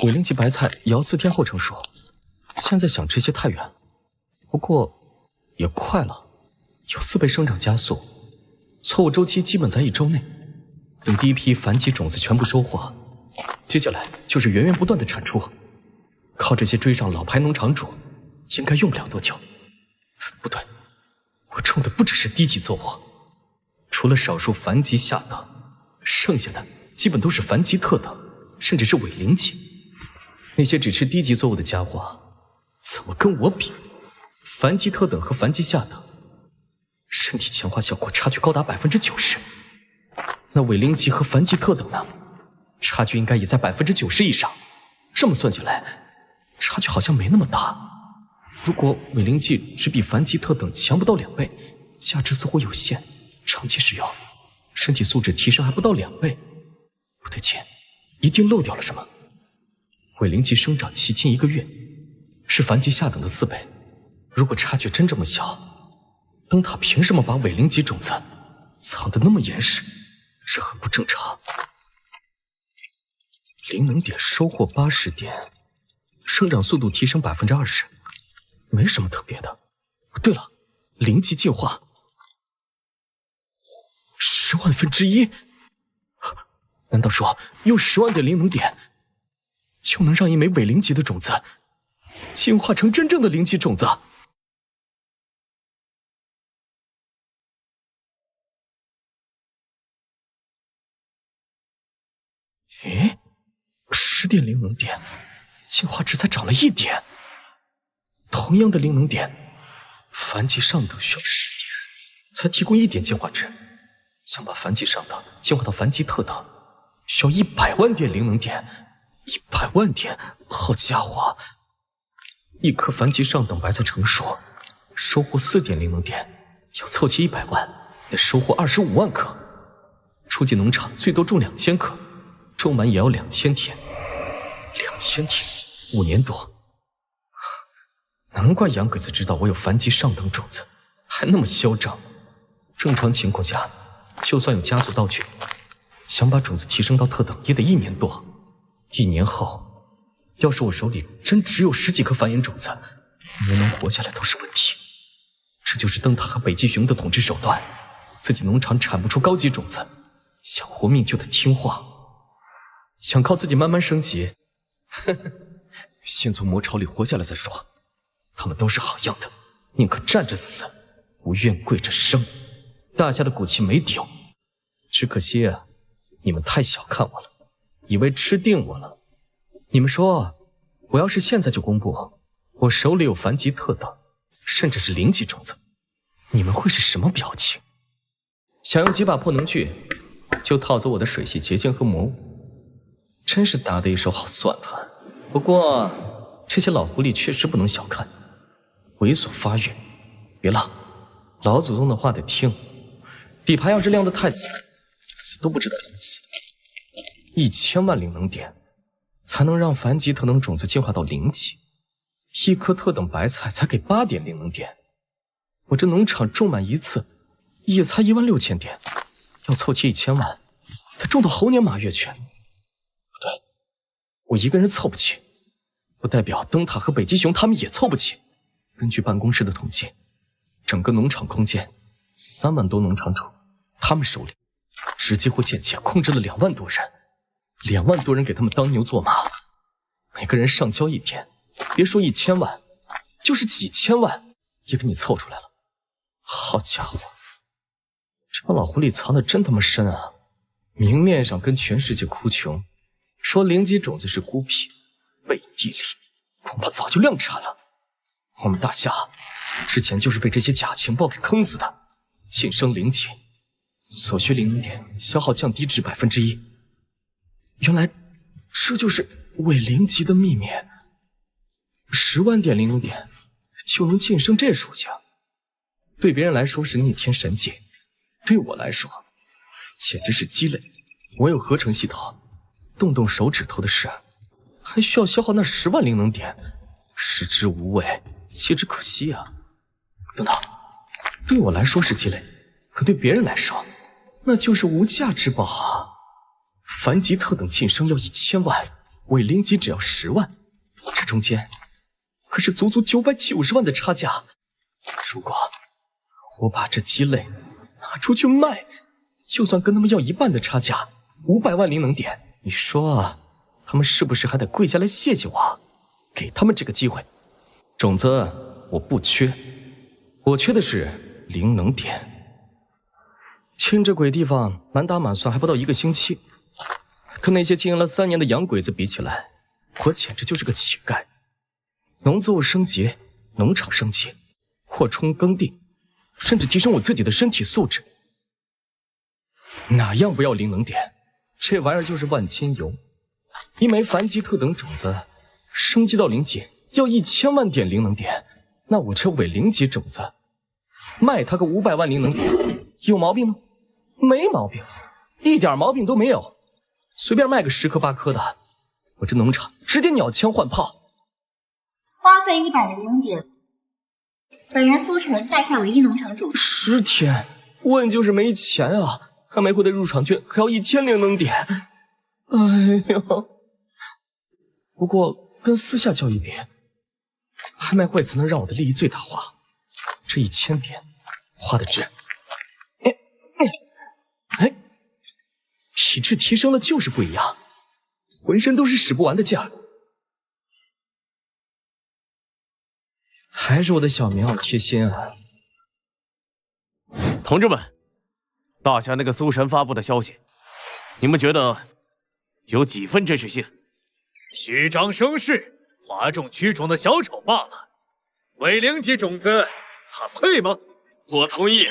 伪灵级白菜也要4天后成熟。现在想吃些太远，不过也快了，有4倍生长加速，错误周期基本在1周内。等第一批凡级种子全部收获，接下来就是源源不断的产出。靠这些追上老牌农场主，应该用不了多久。不对，我种的不只是低级作物，除了少数凡级下等，剩下的基本都是凡级特等，甚至是伪灵级。那些只吃低级作物的家伙，怎么跟我比？凡级特等和凡级下等，身体强化效果差距高达90%。那伪灵级和凡级特等呢？差距应该也在90%以上。这么算下来，差距好像没那么大。如果伪灵技只比凡级特等强不到2倍，价值似乎有限，长期使用，身体素质提升还不到2倍。不对劲，一定漏掉了什么。伪灵技生长期近1个月，是凡级下等的4倍。如果差距真这么小，灯塔凭什么把伪灵级种子藏得那么严实？这很不正常。灵能点收获80点，生长速度提升20%，没什么特别的。对了，灵级进化10万分之一，难道说用10万点灵能点就能让一枚伪灵级的种子进化成真正的灵级种子？诶，10点灵能点，进化值才涨了1点。同样的灵能点，凡级上等需要10点，才提供1点进化值。想把凡级上等进化到凡级特等，需要100万点灵能点。100万点，好家伙！一颗凡级上等白菜成熟，收获4点灵能点，要凑齐100万，得收获25万颗。初级农场最多种2000颗，种满也要2000天。2000天，5年多。难怪洋鬼子知道我有凡级上等种子，还那么嚣张。正常情况下，就算有加速道具，想把种子提升到特等也得1年多。1年后，要是我手里真只有10几颗繁衍种子，能不能活下来都是问题。这就是灯塔和北极熊的统治手段，自己农场产不出高级种子，想活命就得听话，想靠自己慢慢升级，呵呵，先从魔巢里活下来再说。他们都是好样的，宁可站着死，不愿跪着生。大夏的骨气没丢，只可惜啊，你们太小看我了，以为吃定我了。你们说，我要是现在就公布我手里有凡级特等，甚至是灵级种子，你们会是什么表情？想用几把破农具就套走我的水系结晶和魔物，真是打得一手好算盘。不过这些老狐狸确实不能小看，猥琐发育。别了，老祖宗的话得听。底牌要是亮得太早，死都不知道怎么死。1000万灵能点，才能让凡级特能种子进化到0级。1颗特等白菜才给8点灵能点，我这农场种满一次，也才16000点。要凑齐1000万，得种到猴年马月去。不对，我一个人凑不齐，不代表灯塔和北极熊他们也凑不齐。根据办公室的统计，整个农场空间3万多农场主，他们手里直接或间接控制了2万多人，2万多人给他们当牛做马，每个人上交1点，别说1000万，就是几千万也给你凑出来了。好家伙，这帮老狐狸藏得真他妈深啊！明面上跟全世界哭穷，说0级种子是孤僻，背地里恐怕早就量产了。我们大夏之前就是被这些假情报给坑死的。晋升0级，所需灵能点消耗降低至1%。原来这就是伪0级的秘密。10万点灵能点就能晋升这属性，对别人来说是逆天神技，对我来说简直是鸡肋。我有合成系统，动动手指头的事，还需要消耗那10万灵能点，食之无味，弃之可惜啊！等等，对我来说是鸡肋，可对别人来说，那就是无价之宝啊！凡级特等晋升要1000万，伪0级只要10万，这中间可是足足990万的差价。如果我把这鸡肋拿出去卖，就算跟他们要1半的差价，500万灵能点，你说他们是不是还得跪下来谢谢我？给他们这个机会。种子我不缺，我缺的是灵能点。清这鬼地方满打满算还不到1个星期，跟那些经营了3年的洋鬼子比起来，我简直就是个乞丐。农作物升级，农场升级，扩充耕地，甚至提升我自己的身体素质，哪样不要灵能点？这玩意儿就是万金油，一枚凡级特等种子升级到0级要1000万点灵能点，那我这伪0级种子卖它个500万灵能点，有毛病吗？没毛病，一点毛病都没有。随便卖个10颗8颗的，我这农场直接鸟枪换炮。
花费100灵能点。本人苏晨，在下唯一农场主。
10天，问就是没钱啊！还没获得入场券，可要1000灵能点。哎呦，不过跟私下交易比，拍卖会才能让我的利益最大化。这1000点花的值。哎，体质提升了就是不一样，浑身都是使不完的劲儿。还是我的小棉袄贴心啊！
同志们，大夏那个苏神发布的消息，你们觉得有几分真实性？
虚张声势，哗众取宠的小丑罢了。伪0级种子，他配吗？
我同意。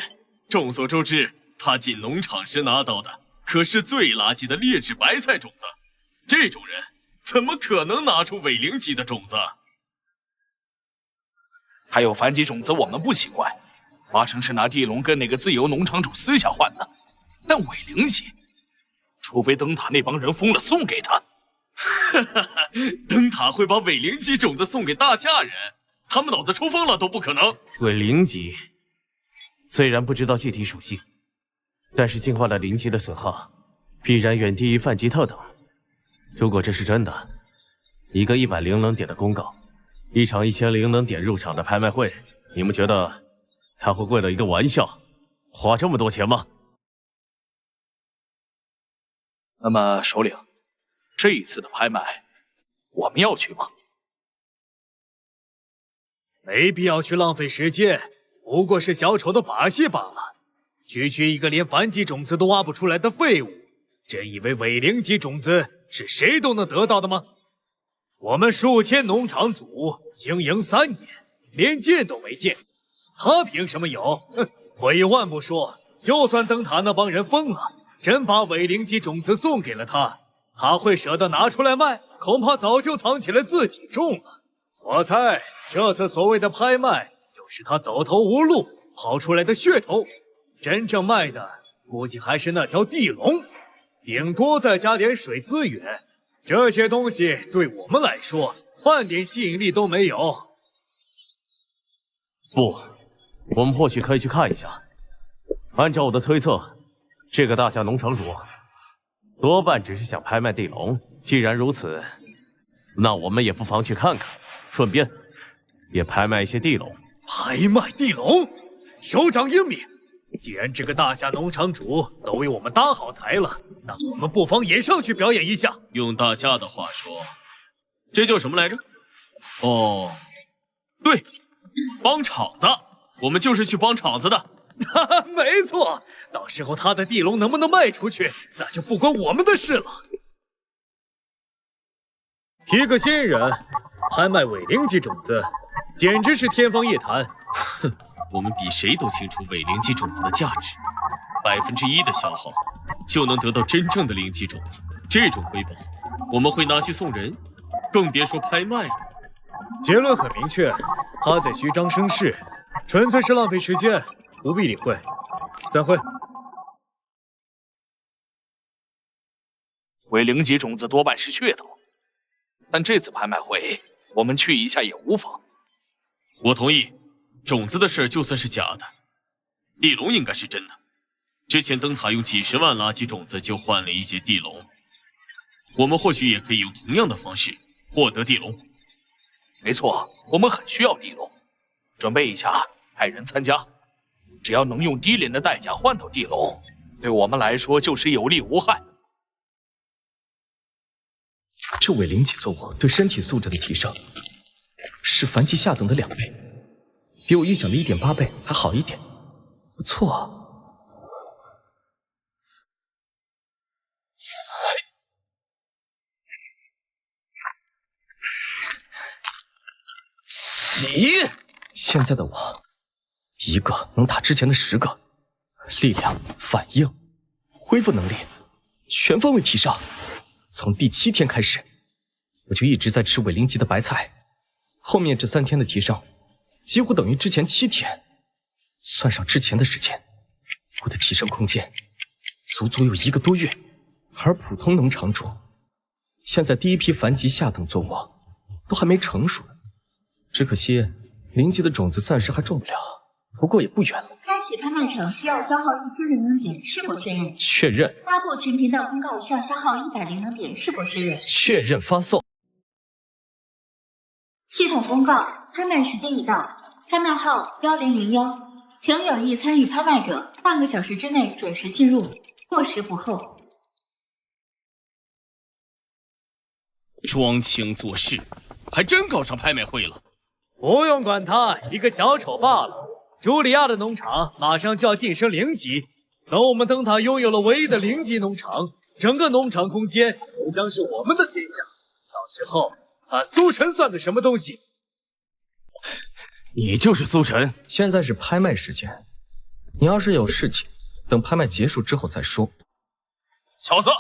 众所周知，他进农场时拿到的可是最垃圾的劣质白菜种子，这种人怎么可能拿出伪0级的种子？
还有凡级种子，我们不奇怪，8成是拿地龙跟那个自由农场主私下换的。但伪0级，除非灯塔那帮人疯了送给他。
哈哈哈，灯塔会把伪0级种子送给大夏人？他们脑子抽风了都不可能。
伪0级虽然不知道具体属性，但是进化了0级的损耗必然远低于泛级特等。如果这是真的，一个100灵能点的公告，一场1000灵能点入场的拍卖会，你们觉得他会为了一个玩笑花这么多钱吗？
那么首领，这一次的拍卖，我们要去吗？
没必要去浪费时间，不过是小丑的把戏罢了。区区一个连凡级种子都挖不出来的废物，真以为伪0级种子是谁都能得到的吗？我们数千农场主经营3年，连见都没见，他凭什么有？哼！退一万步说，就算灯塔那帮人疯了，真把伪0级种子送给了他，他会舍得拿出来卖？恐怕早就藏起来自己种了。我猜这次所谓的拍卖，就是他走投无路跑出来的噱头。真正卖的估计还是那条地龙，顶多再加点水资源。这些东西对我们来说半点吸引力都没有。
不，我们或许可以去看一下。按照我的推测，这个大夏农场主多半只是想拍卖地龙。既然如此，那我们也不妨去看看，顺便也拍卖一些地龙。
拍卖地龙，首长英明。既然这个大夏农场主都为我们搭好台了，那我们不妨也上去表演一下。
用大夏的话说，这叫什么来着？哦，对，帮场子。我们就是去帮场子的。
哈哈，没错。到时候他的地龙能不能卖出去，那就不关我们的事了。一个新人拍卖伪灵级种子，简直是天方夜谭。
哼，我们比谁都清楚伪灵级种子的价值，1%的消耗就能得到真正的灵级种子。这种瑰宝，我们会拿去送人，更别说拍卖了。
结论很明确，他在虚张声势，纯粹是浪费时间，不必理会。散会。
伪灵级种子多半是噱头，但这次拍卖会我们去一下也无妨。
我同意，种子的事就算是假的，地龙应该是真的。之前灯塔用几十万垃圾种子就换了一些地龙，我们或许也可以用同样的方式获得地龙。
没错，我们很需要地龙，准备一下，派人参加。只要能用低廉的代价换到地龙，对我们来说就是有利无害。
这伪灵级作物对身体素质的提升是凡级下等的2倍，比我预想的1.8倍还好一点，不错啊。
起！
现在的我，一个能打之前的10个，力量、反应、恢复能力全方位提升。从第7天开始，我就一直在吃伪灵级的白菜，后面这3天的提升，几乎等于之前7天。算上之前的时间，我的提升空间足足有1个多月。而普通农场主，现在第一批凡级下等作物都还没成熟，只可惜灵级的种子暂时还种不了，不过也不远了。
开启拍卖场需要消耗1000灵能点，是否确认？
确认。
发布群频道公告需要消耗100灵能点，是否确认？
确认发送。
系统公告：拍卖时间已到，拍卖号1001，请有意参与拍卖者半个小时之内准时进入，过时不候。
装腔作势，还真搞上拍卖会了。
不用管他，一个小丑罢了。茱莉亚的农场马上就要晋升0级，等我们灯塔拥有了唯一的0级农场，整个农场空间都将是我们的天下。到时候，苏晨算个什么东西？
你就是苏晨。
现在是拍卖时间，你要是有事情，等拍卖结束之后再说。
小子，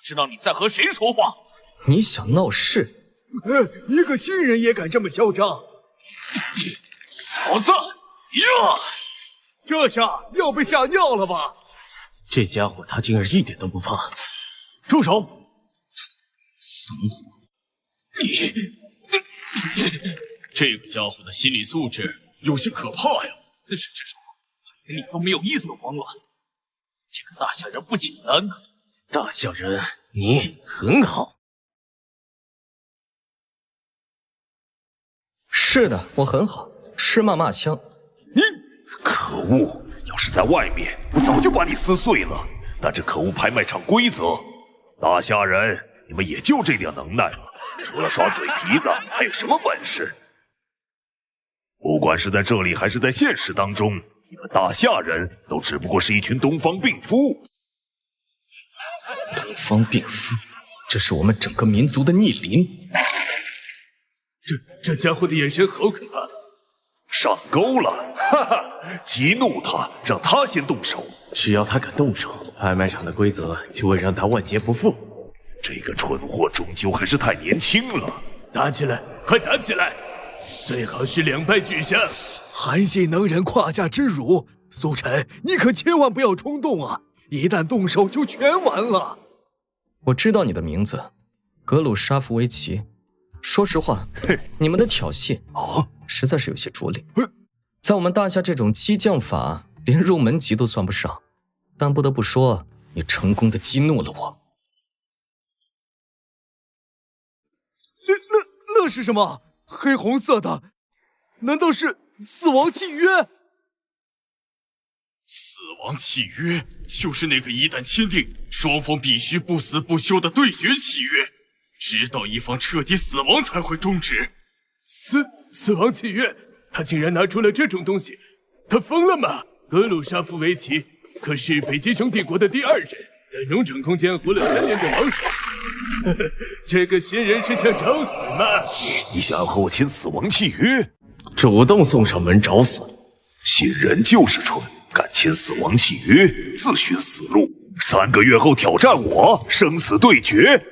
知道你在和谁说话？
你想闹事？
一个新人也敢这么嚣张？
小子，呀！
这下要被吓尿了吧？
这家伙他竟然一点都不怕！住手！
怂货！这个家伙的心理素质有些可怕呀！
自始至终，眼里都没有一丝慌乱。这个大夏人不简单呢。
大夏人，你很好。
是的，我很好，吃嘛嘛香。
你可恶！要是在外面，我早就把你撕碎了。但这可恶拍卖场规则，大夏人，你们也就这点能耐了，除了耍嘴皮子，还有什么本事？不管是在这里还是在现实当中，你们大夏人都只不过是一群东方病夫。
东方病夫，这是我们整个民族的逆鳞。
这家伙的眼神好可怕！
上钩了，哈哈！激怒他，让他先动手。
只要他敢动手，拍卖场的规则就会让他万劫不复。
这个蠢货终究还是太年轻了。
打起来，快打起来！最好是两败俱伤。
韩信能忍胯下之辱，苏晨，你可千万不要冲动啊！一旦动手就全完了。
我知道你的名字，格鲁沙夫维奇。说实话，你们的挑衅实在是有些拙劣。在我们大夏这种激将法，连入门级都算不上。但不得不说，你成功的激怒了我。
那是什么？黑红色的，难道是死亡契约？
死亡契约就是那个一旦签订，双方必须不死不休的对决契约，直到一方彻底死亡才会终止。
死亡契约，他竟然拿出了这种东西，他疯了吗？格鲁沙夫维奇可是北极熊帝国的第2人，在农场空间活了3年的王手。这个新人是想找死吗？
你想要和我签死亡契约？
主动送上门找死。
新人就是蠢，敢签死亡契约，自寻死路。3个月后挑战我，生死对决。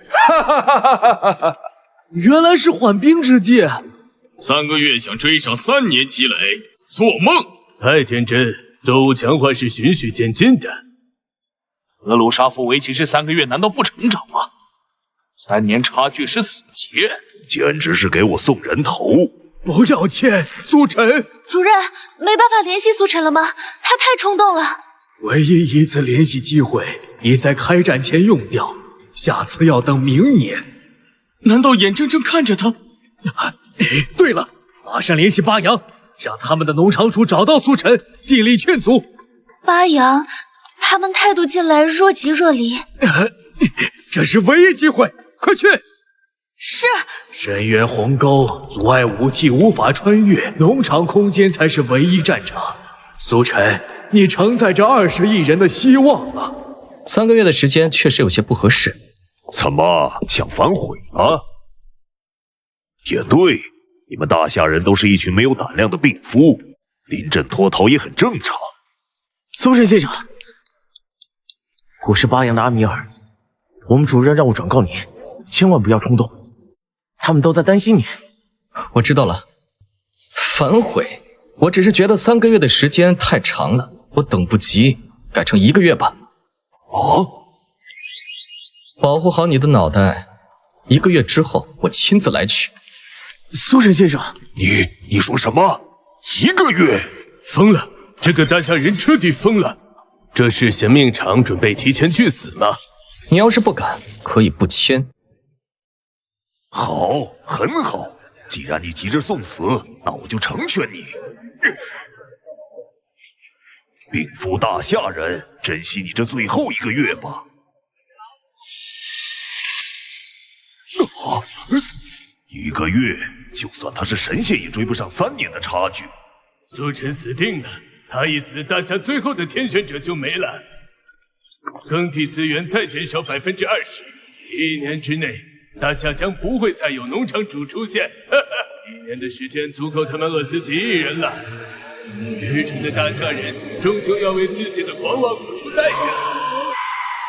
原来是缓兵之计。
3个月想追上3年积累，做梦！
太天真，作物强化是循序渐进的。
格鲁沙夫维奇这3个月难道不成长吗？3年差距是死结，
简直是给我送人头！
不要签，苏晨。
主任，没办法联系苏晨了吗？他太冲动了。
唯一一次联系机会已在开战前用掉，下次要等明年。
难道眼睁睁看着他？
对了，马上联系巴扬，让他们的农场主找到苏晨，尽力劝阻。
巴扬，他们态度近来若即若离。
这是唯一机会，快去！
是。
深渊鸿沟阻碍武器无法穿越，农场空间才是唯一战场。苏晨，你承载着20亿人的希望了。
3个月的时间确实有些不合适。
怎么想反悔了？也对，你们大夏人都是一群没有胆量的病夫，临阵脱逃也很正常。
苏神先生，我是巴扬的阿米尔，我们主任让我转告你，千万不要冲动，他们都在担心你。
我知道了。反悔？我只是觉得3个月的时间太长了，我等不及，改成1个月吧。保护好你的脑袋，1个月之后我亲自来取。
苏神先生，
你说什么？1个月？
疯了！这个大夏人彻底疯了！这是嫌命长，准备提前去死吗？
你要是不敢，可以不签。
好，很好。既然你急着送死，那我就成全你。禀赋大夏人，珍惜你这最后1个月吧。1个月，就算他是神仙也追不上3年的差距。
苏晨死定了，他一死，大夏最后的天选者就没了。耕地资源再减少20%，1年之内，大夏将不会再有农场主出现。1年的时间足够他们饿死几亿人了。愚蠢的大夏人终究要为自己的狂妄付出代价。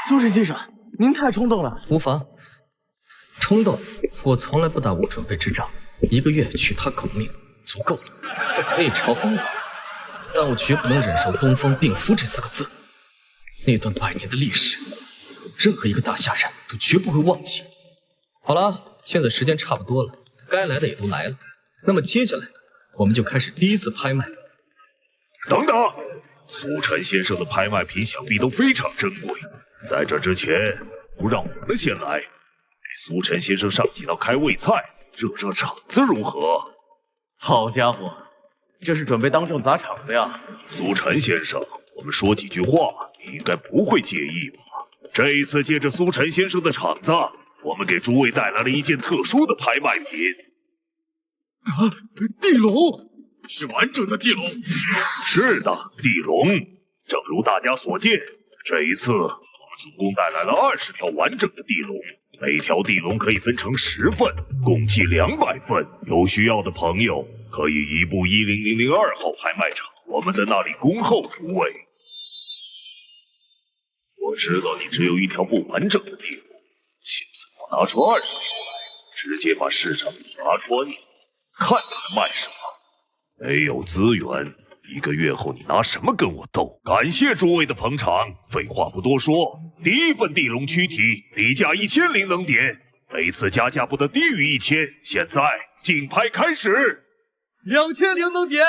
苏神先生，您太冲动了。
无妨，冲动，我从来不打无准备之仗。1个月取他狗命足够了。他可以嘲讽我，但我绝不能忍受东方病夫这4个字。那段100年的历史，任何一个大夏人都绝不会忘记。好了，现在时间差不多了，该来的也都来了。那么接下来，我们就开始第1次拍卖。
等等，苏晨先生的拍卖品想必都非常珍贵，在这之前，不让我们先来，给苏晨先生上几道开胃菜，热热场子如何？
好家伙，这是准备当众砸场子呀！
苏晨先生，我们说几句话，你应该不会介意吧？这一次借着苏晨先生的场子，我们给诸位带来了一件特殊的拍卖品。
地龙。
是完整的地龙。
是的，地龙。正如大家所见，这一次我们总共带来了20条完整的地龙，每条地龙可以分成10份，共计200份。有需要的朋友可以移步10002号拍卖场，我们在那里恭候诸位。我知道你只有1条不完整的地龙，现在我拿出20条来，直接把市场给砸穿。看他们卖什么。没有资源，1个月后你拿什么跟我斗？感谢诸位的捧场。废话不多说，第1份地龙躯体底价1000灵能点，每次加价不得低于1000。现在竞拍开始
，2000灵能点，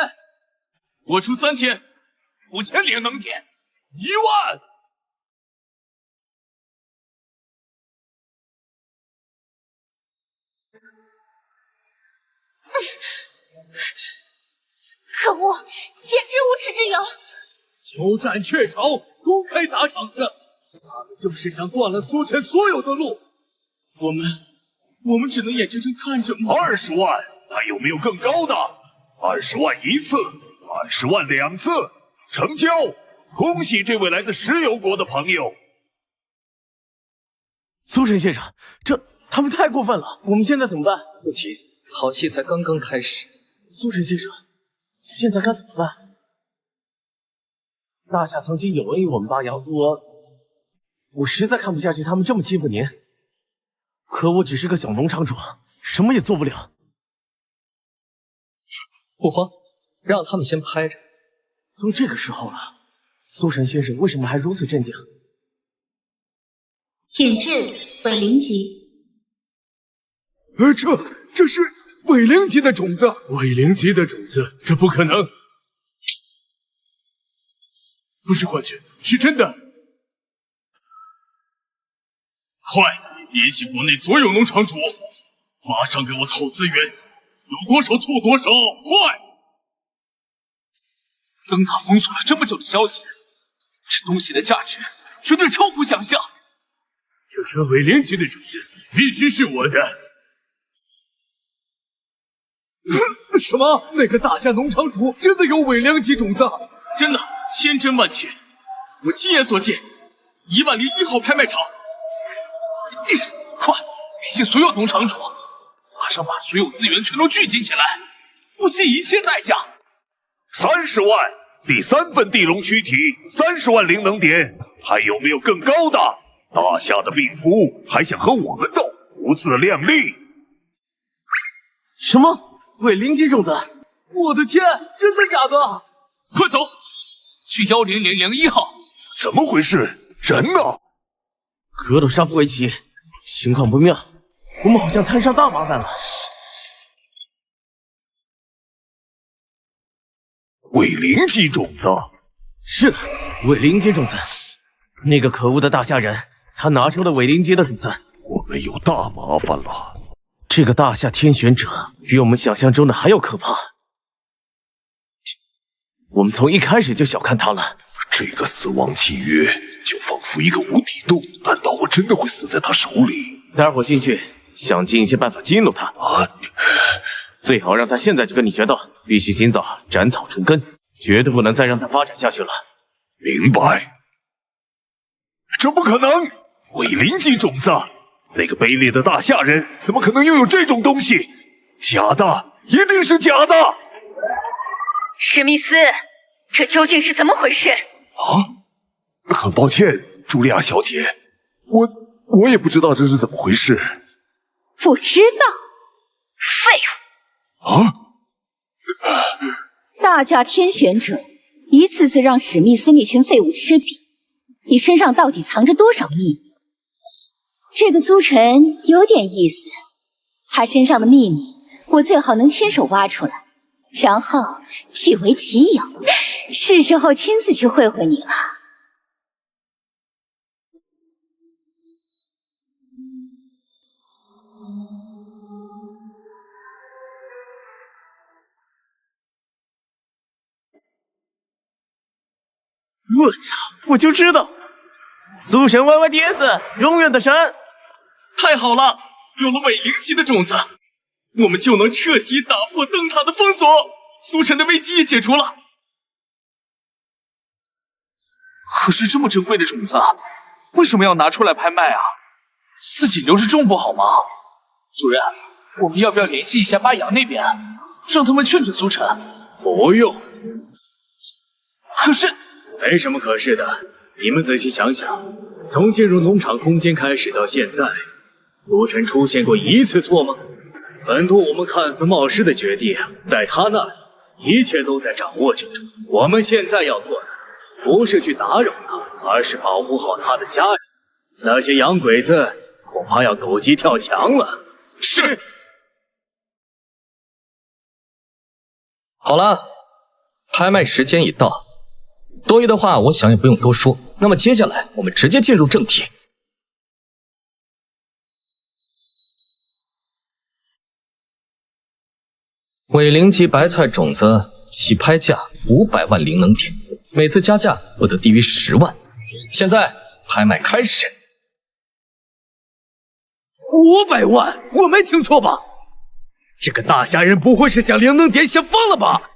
我出3000，5000灵能点，1万。
可恶，简直无耻之尤！
鸠占鹊巢，公开砸场子，他们就是想断了苏晨所有的路。
我们只能眼睁睁看着吗
？20万，还有没有更高的？20万1次，20万2次，成交！恭喜这位来自石油国的朋友。
苏神先生，他们太过分了，我们现在怎么办？
不急，好戏才刚刚开始。
苏神先生，现在该怎么办？大夏曾经有恩于我们巴阳，我实在看不下去他们这么欺负您。可我只是个小农场主，什么也做不了。
不慌，让他们先拍着。
都这个时候了，苏神先生为什么还如此镇定？
品质伪灵级。
这是伪灵级的种子，伪灵级的种子，这不可能，不是幻觉，是真的。
快，联系国内所有农场主，马上给我凑资源，有多少凑多少，快！灯塔封锁了这么久的消息，这东西的价值绝对超乎想象。
这颗伪灵级的种子必须是我的。
什么？那个大夏农场主真的有伪灵级种子？
真的，千真万确。我亲眼所见，101号拍卖场。快，联系所有农场主，马上把所有资源全都聚集起来，不惜一切代价。
30万，第3份地龙躯体，30万灵能点，还有没有更高的？大夏的病夫还想和我们斗，不自量力！
什么？伪灵级种子？
我的天，真的假的？快走，去10001号。
怎么回事？人呢？
格斗杀夫为棋，情况不妙，我们好像摊上大麻烦了。
伪灵级种子？
是的，伪灵级种子。那个可恶的大夏人，他拿出了伪灵级的种子，
我们有大麻烦了。
这个大夏天选者比我们想象中的还要可怕。我们从一开始就小看他了。
这个死亡契约就仿佛一个无底洞，难道我真的会死在他手里？
待会儿进去，想尽一切办法激怒他。最好让他现在就跟你决斗，必须尽早斩草除根，绝对不能再让他发展下去了。
明白。这不可能！伪灵级种子，那个卑劣的大夏人怎么可能拥有这种东西？假的，一定是假的！
史密斯，这究竟是怎么回事？
很抱歉，茱莉亚小姐，我也不知道这是怎么回事。
不知道？废物！大夏天选者一次次让史密斯那群废物吃瘪，你身上到底藏着多少秘密？这个苏晨有点意思，他身上的秘密我最好能亲手挖出来，然后据为己有。是时候亲自去会会你了。
我操！我就知道，苏神 YYDS 永远的神！
太好了，有了伪灵级的种子，我们就能彻底打破灯塔的封锁，苏神的危机也解除了。可是这么珍贵的种子，为什么要拿出来拍卖啊？自己留着种不好吗？主任，我们要不要联系一下巴阳那边，让他们劝劝苏晨？
不用。
可是，
没什么可是的。你们仔细想想，从进入农场空间开始到现在，苏晨出现过一次错吗？本图我们看似冒失的决定，在他那里一切都在掌握之中。我们现在要做的，不是去打扰他，而是保护好他的家人。那些洋鬼子恐怕要狗急跳墙了。
是。
好了，拍卖时间已到，多余的话我想也不用多说。那么接下来我们直接进入正题。伪灵级白菜种子起拍价500万灵能点，每次加价不得低于10万。现在拍卖开始。
500万，我没听错吧？这个大虾人不会是想灵能点想疯了吧？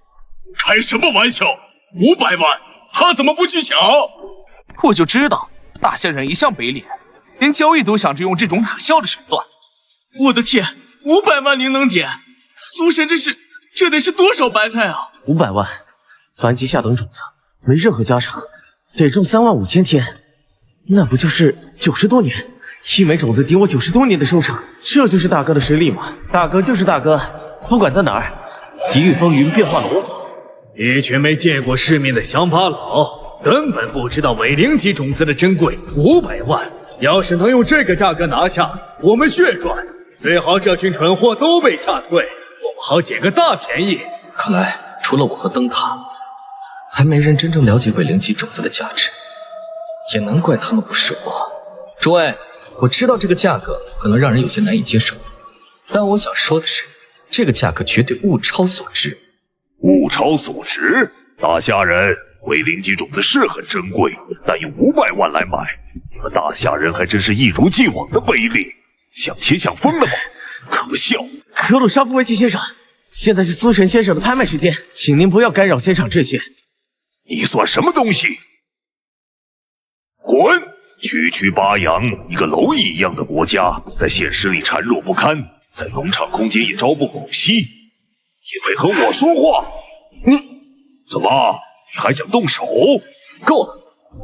开什么玩笑？500万，他怎么不去抢？
我就知道大仙人一向卑劣，连交易都想着用这种可笑的手段。
我的天，500万灵能点，苏神这得是多少白菜啊
！500万，凡级下等种子，没任何加成，得种35000天，那不就是90多年？1枚种子抵我90多年的收成，这就是大哥的实力吗？大哥就是大哥，不管在哪儿，一遇风云变化龙。
一群没见过世面的乡巴佬，根本不知道伪灵级种子的珍贵。500万，要是能用这个价格拿下，我们血赚。最好这群蠢货都被吓退，我们好捡个大便宜。
看来除了我和灯塔，还没人真正了解伪灵级种子的价值，也难怪他们不识货。诸位，我知道这个价格可能让人有些难以接受，但我想说的是，这个价格绝对物超所值。
物超所值？大虾人，伪灵级种子是很珍贵，但用500万来买，你们大虾人还真是一如既往的卑劣，想钱想疯了吗？可笑！
克鲁沙夫维奇先生，现在是苏神先生的拍卖时间，请您不要干扰现场秩序。
你算什么东西？滚！区区巴扬，一个蝼蚁一样的国家，在现实里孱弱不堪，在农场空间也朝不保夕，也配和我说话？怎么，你还想动手？
够了！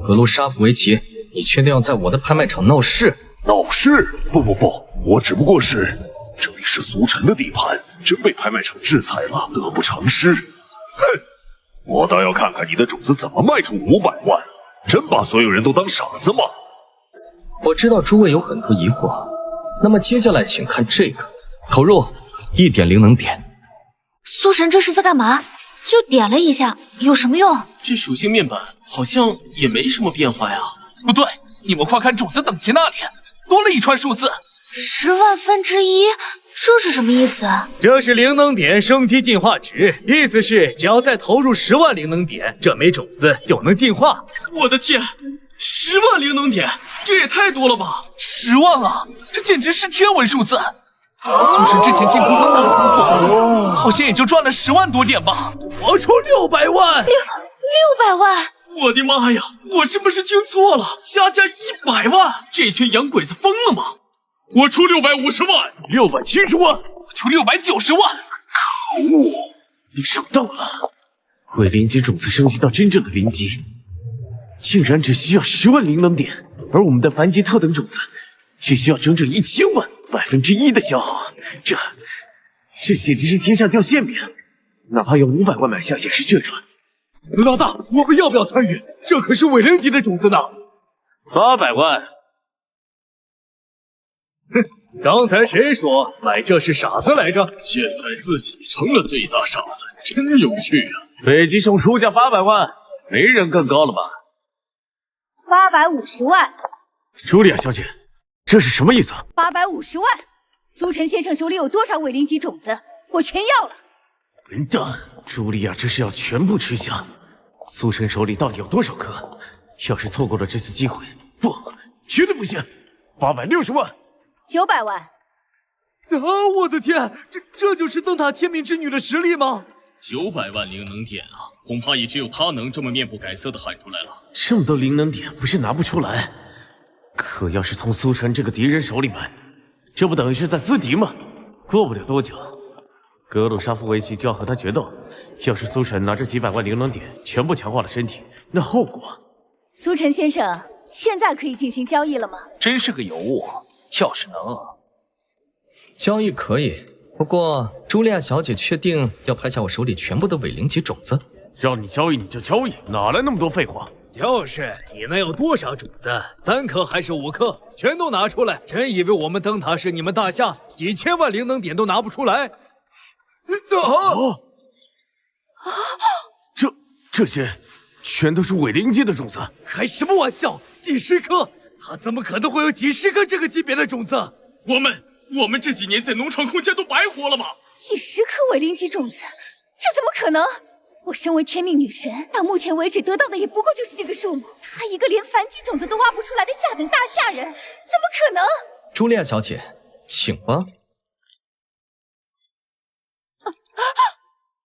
格鲁沙夫维奇，你确定要在我的拍卖场闹事？
闹事？不，我只不过是，这里是苏晨的地盘，真被拍卖场制裁了，得不偿失。哼，我倒要看看你的种子怎么卖出500万，真把所有人都当傻子吗？
我知道诸位有很多疑惑，那么接下来请看这个，投入1点灵能点。
苏神这是在干嘛？就点了一下，有什么用？
这属性面板好像也没什么变化呀。
不对，你们快看种子等级那里，多了一串数字
，10万分之1，这是什么意思啊？
这是灵能点升级进化值，意思是只要再投入10万灵能点，这枚种子就能进化。
我的天，10万灵能点，这也太多了吧
！10万啊，这简直是天文数字！苏神之前进攻的大仓库，好像也就赚了10万多点吧。
我出600万
，600万！
我的妈呀，我是不是听错了？加100万，这群洋鬼子疯了吗？我出650万
，670万，
我出690万。
可恶，
你上当了！伪灵级种子升级到真正的灵级，竟然只需要10万灵能点，而我们的凡级特等种子却需要整整1000万，1%的消耗，这简直是天上掉馅饼！哪怕用500万买下也是血赚。
老大，我们要不要参与？这可是伪灵级的种子呢。
800万。
哼，刚才谁说买这是傻子来着？
现在自己成了最大傻子，真有趣啊！
北极熊出价800万，没人更高了吧
？850万。
茱莉亚小姐，这是什么意思
？850万。苏晨先生手里有多少伪灵级种子，我全要了。
混蛋！茱莉亚这是要全部吃下。苏晨手里到底有多少颗？要是错过了这次机会，不，绝对不行！860万
，900万。
我的天，这就是灯塔天命之女的实力吗
？900万灵能点啊，恐怕也只有她能这么面不改色的喊出来了。
这么多灵能点不是拿不出来，可要是从苏晨这个敌人手里买，这不等于是在资敌吗？过不了多久，格鲁沙夫维奇就要和他决斗。要是苏晨拿这几百万灵能点全部强化了身体，那后果……
苏晨先生，现在可以进行交易了吗？
真是个尤物，要是能……
交易可以，不过，茱莉亚小姐确定要拍下我手里全部的伪灵级种子？
让你交易你就交易，哪来那么多废话？
就是你能有多少种子？3颗还是5颗？全都拿出来！真以为我们灯塔是你们大夏几千万灵能点都拿不出来？
这些全都是伪灵级的种子，
开什么玩笑？几十颗？他怎么可能会有几十颗这个级别的种子？
我们这几年在农场空间都白活了吗？
几十颗伪灵级种子，这怎么可能？我身为天命女神，到目前为止得到的也不过就是这个数目。她一个连凡级种子都挖不出来的下等大夏人，怎么可能？
茱莉亚小姐，请吧。